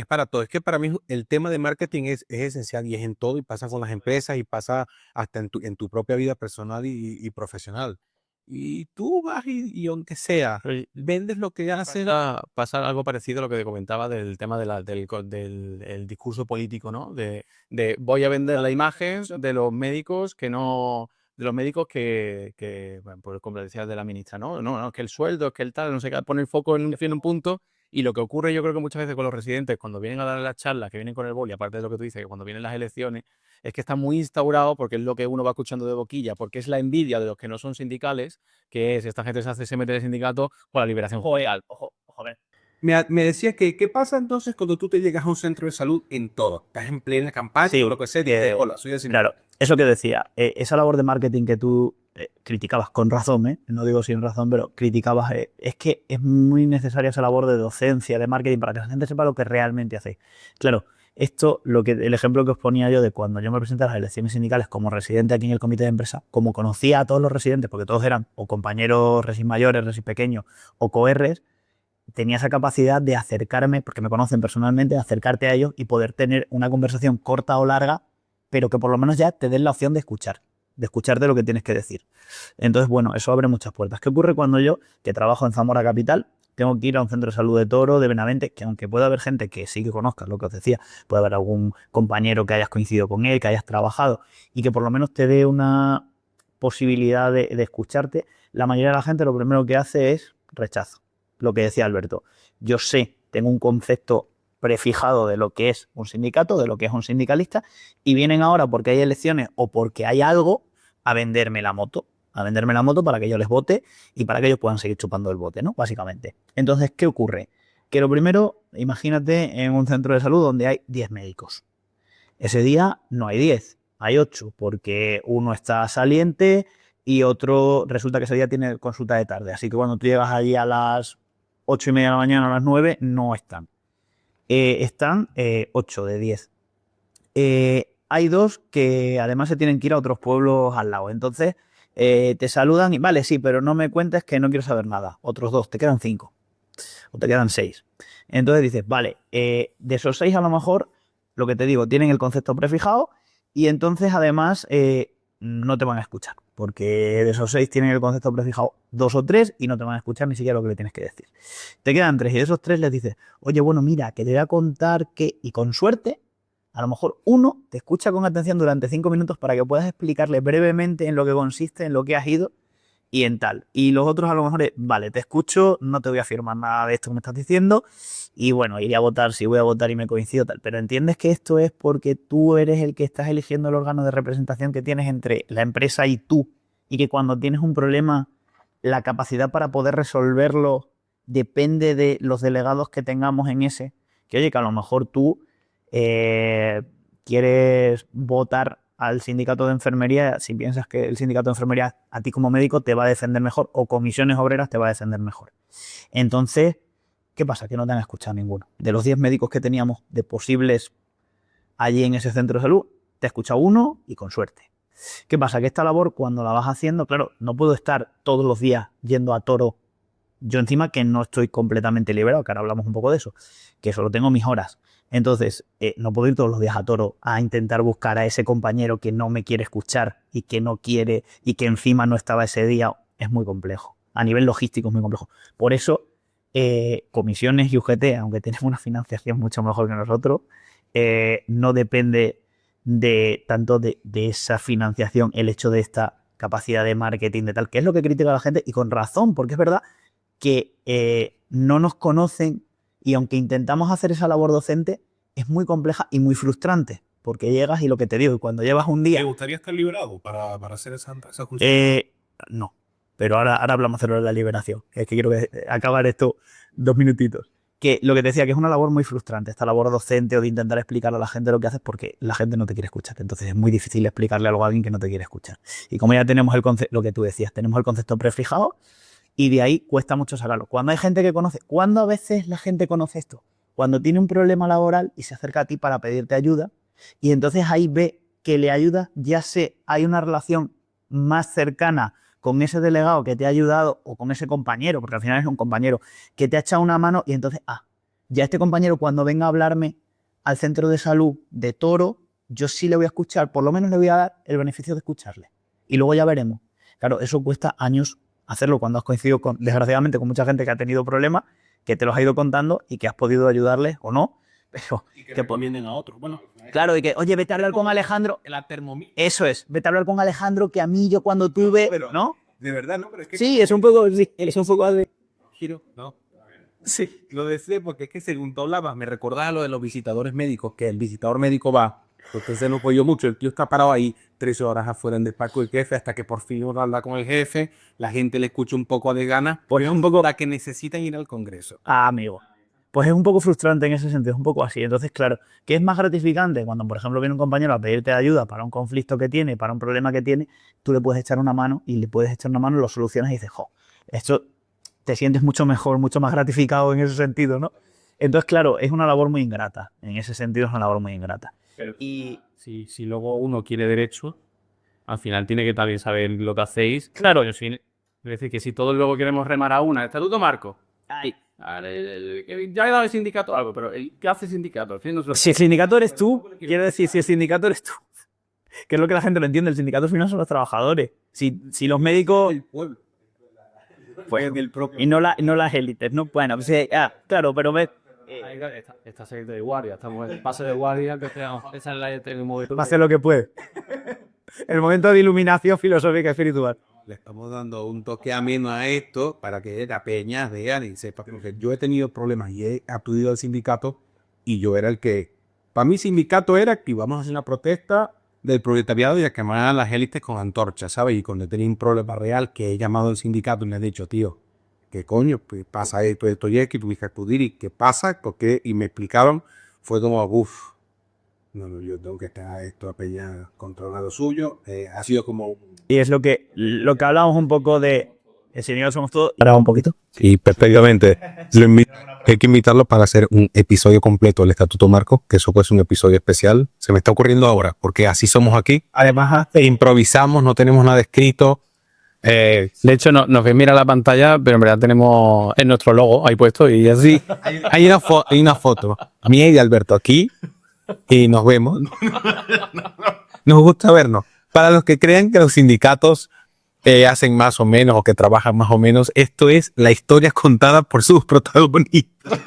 para todo. Es que para mí el tema de marketing es esencial y es en todo y pasa con las empresas y pasa hasta en tu propia vida personal y profesional. Y tú vas y aunque sea, vendes lo que haces. Pasa algo parecido a lo que te comentaba del tema del el discurso político, ¿no? De voy a vender la imagen de los médicos bueno, pues como decías de la ministra, no, es que el sueldo, es que el tal, no sé qué, pone el foco en un punto. Y lo que ocurre yo creo que muchas veces con los residentes, cuando vienen a dar las charlas, que vienen con el boli, aparte de lo que tú dices, que cuando vienen las elecciones, es que está muy instaurado porque es lo que uno va escuchando de boquilla, porque es la envidia de los que no son sindicales, que es esta gente se mete en el sindicato por la liberación judicial. Ojo, ver. Me decías que, ¿qué pasa entonces cuando tú te llegas a un centro de salud en todo? Estás en plena campaña, Sí, o lo que sea, dices, hola, soy el sindicato. Claro, eso que decía, esa labor de marketing que tú criticabas con razón, no digo sin razón, pero criticabas, es que es muy necesaria esa labor de docencia, de marketing, para que la gente sepa lo que realmente hacéis. Claro, el ejemplo que os ponía yo de cuando yo me presenté a las elecciones sindicales como residente aquí en el comité de empresa, como conocía a todos los residentes, porque todos eran o compañeros resis mayores, resis pequeños o coerres, tenía esa capacidad de acercarme, porque me conocen personalmente, de acercarte a ellos y poder tener una conversación corta o larga, pero que por lo menos ya te den la opción de escucharte lo que tienes que decir. Entonces, bueno, eso abre muchas puertas. ¿Qué ocurre cuando yo, que trabajo en Zamora Capital, tengo que ir a un centro de salud de Toro, de Benavente, que aunque pueda haber gente que sí que conozcas, lo que os decía, puede haber algún compañero que hayas coincidido con él, que hayas trabajado y que por lo menos te dé una posibilidad de escucharte, la mayoría de la gente lo primero que hace es rechazo. Lo que decía Alberto, yo tengo un concepto prefijado de lo que es un sindicato, de lo que es un sindicalista, y vienen ahora porque hay elecciones o porque hay algo a venderme la moto para que yo les vote y para que ellos puedan seguir chupando el bote, ¿no? Básicamente. Entonces, ¿qué ocurre? Que lo primero, imagínate en un centro de salud donde hay 10 médicos. Ese día no hay 10, hay 8, porque uno está saliente y otro resulta que ese día tiene consulta de tarde. Así que cuando tú llegas allí a las 8:30 de la mañana, a las 9, no están. Están 8 de 10. Hay 2 que además se tienen que ir a otros pueblos al lado. Entonces te saludan y vale, sí, pero no me cuentes que no quiero saber nada. Otros 2, te quedan 5 o te quedan 6. Entonces dices, vale, de esos 6 a lo mejor, lo que te digo, tienen el concepto prefijado y entonces además no te van a escuchar, porque de esos 6 tienen el concepto prefijado 2 o 3 y no te van a escuchar ni siquiera lo que le tienes que decir. Te quedan 3 y de esos 3 les dices, oye, bueno, mira, que te voy a contar que, y con suerte, a lo mejor uno te escucha con atención durante 5 minutos para que puedas explicarle brevemente en lo que consiste, en lo que has ido y en tal. Y los otros a lo mejor es, vale, te escucho, no te voy a firmar nada de esto que me estás diciendo y bueno, iré a votar si voy a votar y me coincido tal. Pero entiendes que esto es porque tú eres el que estás eligiendo el órgano de representación que tienes entre la empresa y tú y que cuando tienes un problema la capacidad para poder resolverlo depende de los delegados que tengamos en ese. Que oye, que a lo mejor tú quieres votar al sindicato de enfermería si piensas que el sindicato de enfermería a ti como médico te va a defender mejor o comisiones obreras te va a defender mejor. Entonces, ¿qué pasa? Que no te han escuchado ninguno. De los 10 médicos que teníamos de posibles allí en ese centro de salud, te ha escuchado uno y con suerte. ¿Qué pasa? Que esta labor cuando la vas haciendo, claro, no puedo estar todos los días yendo a Toro. Yo encima que no estoy completamente liberado, que ahora hablamos un poco de eso, que solo tengo mis horas. Entonces, no puedo ir todos los días a Toro a intentar buscar a ese compañero que no me quiere escuchar y que no quiere y que encima no estaba ese día. Es muy complejo. A nivel logístico es muy complejo. Por eso, comisiones y UGT, aunque tenemos una financiación mucho mejor que nosotros, no depende tanto de esa financiación el hecho de esta capacidad de marketing de tal, que es lo que critica la gente y con razón, porque es verdad que no nos conocen y aunque intentamos hacer esa labor docente, es muy compleja y muy frustrante, porque llegas y lo que te digo, y cuando llevas un día... ¿Te gustaría estar liberado para hacer esa función? No. pero ahora hablamos de la liberación. Es que quiero acabar esto 2 minutitos. Que lo que te decía, que es una labor muy frustrante, esta labor docente o de intentar explicar a la gente lo que haces porque la gente no te quiere escuchar. Entonces es muy difícil explicarle algo a alguien que no te quiere escuchar. Y como ya tenemos el concepto, lo que tú decías, tenemos el concepto prefijado y de ahí cuesta mucho sacarlo. Cuando hay gente que conoce, ¿cuándo a veces la gente conoce esto? Cuando tiene un problema laboral y se acerca a ti para pedirte ayuda y entonces ahí ve que le ayuda, ya hay una relación más cercana con ese delegado que te ha ayudado o con ese compañero, porque al final es un compañero, que te ha echado una mano y entonces, ya este compañero cuando venga a hablarme al centro de salud de Toro, yo sí le voy a escuchar, por lo menos le voy a dar el beneficio de escucharle. Y luego ya veremos. Claro, eso cuesta años hacerlo cuando has coincidido, desgraciadamente, con mucha gente que ha tenido problemas, que te los ha ido contando y que has podido ayudarles o no, pero y que recomienden a otros. Bueno, claro, y que, oye, vete a hablar con Alejandro. La Thermomix. Eso es, vete a hablar con Alejandro, que a mí yo cuando tuve, ¿no? De verdad, ¿no? Pero es que Sí, es un poco de giro, ¿no? Sí, lo decía porque es que según tú hablabas, me recordaba lo de los visitadores médicos, que el visitador médico va, entonces no apoyó mucho, el tío está parado ahí 3 horas afuera en el despacho del jefe hasta que por fin uno habla con el jefe, la gente le escucha un poco de ganas, pues es un poco la que necesitan ir al Congreso. amigo. Pues es un poco frustrante en ese sentido, es un poco así. Entonces, claro, ¿qué es más gratificante? Cuando, por ejemplo, viene un compañero a pedirte ayuda para un conflicto que tiene, para un problema que tiene, tú le puedes echar una mano y le puedes echar una mano, lo solucionas y dices, esto te sientes mucho mejor, mucho más gratificado en ese sentido, ¿no? Entonces, claro, es una labor muy ingrata. En ese sentido es una labor muy ingrata. Pero y si luego uno quiere derecho, al final tiene que también saber lo que hacéis. Claro. Es decir, que si todos luego queremos remar a una, estatuto marco. Ay. Ya he dado el sindicato algo, pero ¿qué hace el sindicato? Si el sindicato eres tú, quiero decir, si el sindicato eres tú, que es lo que la gente no entiende, el sindicato al final son los trabajadores. Si los médicos... El pueblo. Pues, y no las élites, ¿no? Bueno, pues, claro, pero ves... Esta secta de guardia, estamos en el pase de guardia, que esa es el momento. Va a hacer lo que puede. El momento de iluminación filosófica y espiritual. Le estamos dando un toque ameno a esto para que la peña vean y sepa que yo he tenido problemas y he acudido al sindicato y yo era el que... Para mí sindicato era que íbamos a hacer una protesta del proletariado y a quemar a las élites con antorchas, ¿sabes? Y cuando tenía un problema real que he llamado al sindicato y le he dicho, tío, ¿qué coño? Pues pasa esto y es que tuviste que acudir y ¿qué pasa? ¿Por qué? Y me explicaron, fue como, no, yo tengo que estar esto a peña controlado suyo. Ha sido como... Y es lo que hablamos un poco de el señor somos todos. ¿Graba un poquito? Sí, perfectamente. Hay que invitarlo para hacer un episodio completo del Estatuto Marco, que eso puede ser un episodio especial. Se me está ocurriendo ahora, porque así somos aquí. Además, improvisamos, no tenemos nada escrito. De hecho, nos ven mira la pantalla, pero en verdad tenemos en nuestro logo ahí puesto y así. Hay una foto mía y de Alberto aquí y nos vemos. Nos gusta vernos. Para los que crean que los sindicatos hacen más o menos o que trabajan más o menos, esto es la historia contada por sus protagonistas.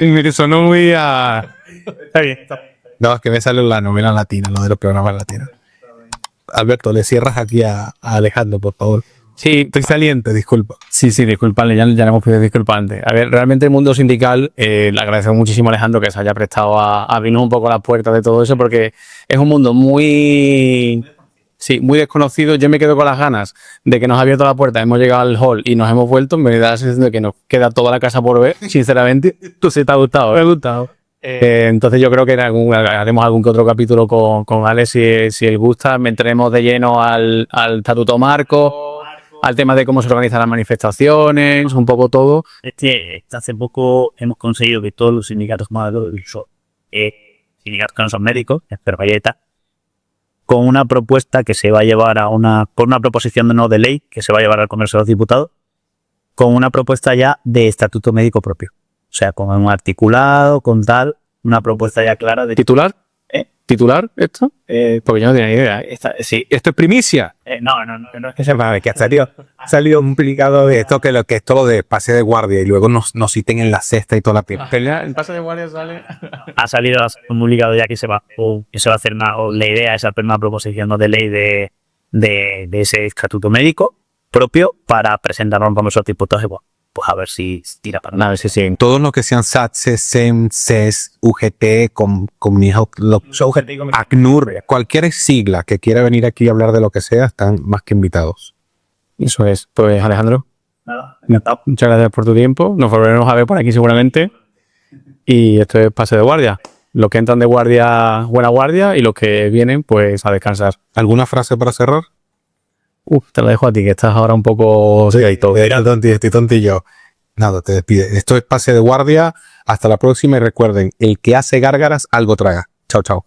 Me sonó muy a... Está bien. No, es que me sale la novela latina, lo de los programas latinos. Alberto, le cierras aquí a Alejandro, por favor. Sí, Estoy saliente, disculpa. Sí, disculpadle, ya le hemos pedido disculpas antes. A ver, realmente el mundo sindical, le agradecemos muchísimo a Alejandro que se haya prestado a abrirnos un poco las puertas de todo eso, porque es un mundo muy desconocido. Yo me quedo con las ganas de que nos ha abierto la puerta, hemos llegado al hall y nos hemos vuelto. Me da la sensación de que nos queda toda la casa por ver, sinceramente. ¿Tú sí te ha gustado? Me ha gustado. Entonces yo creo que haremos algún que otro capítulo con Alex si él gusta. Entraremos de lleno al Estatuto Marco, al tema de cómo se organizan las manifestaciones, un poco todo. Hace poco hemos conseguido que todos los sindicatos, sindicatos que no son médicos, enfermería, con una propuesta que se va a llevar con una proposición de ley que se va a llevar al Congreso de los Diputados, con una propuesta ya de estatuto médico propio. O sea, con un articulado, con una propuesta ya clara de... ¿Titular? ¿Titular esto? Porque yo no tenía ni idea. Sí, ¿esto es primicia? No es que sepa, que ha salido un publicado de esto, que esto lo de pase de guardia y luego nos citen en la cesta y toda la piel. El pase de guardia sale... Ha salido un publicado ya que se va a hacer la idea es hacer una proposición de ley de ese estatuto médico propio para presentarlo en los diputados. Y pues a ver si tira para A nada. ver si siguen. Todos los que sean SATSE, SEM, CES, UGT, ACNUR, cualquier sigla que quiera venir aquí a hablar de lo que sea, están más que invitados. Eso es. Pues Alejandro, Nada, encantado. muchas gracias por tu tiempo. Nos volveremos a ver por aquí seguramente. Y esto es pase de guardia. Los que entran de guardia, buena guardia, y los que vienen, pues a descansar. ¿Alguna frase para cerrar? Te lo dejo a ti, que estás ahora un poco... Sí, estoy tontillo. Nada, te despide. Esto es pase de guardia. Hasta la próxima y recuerden, el que hace gárgaras, algo traga. Chao, chao.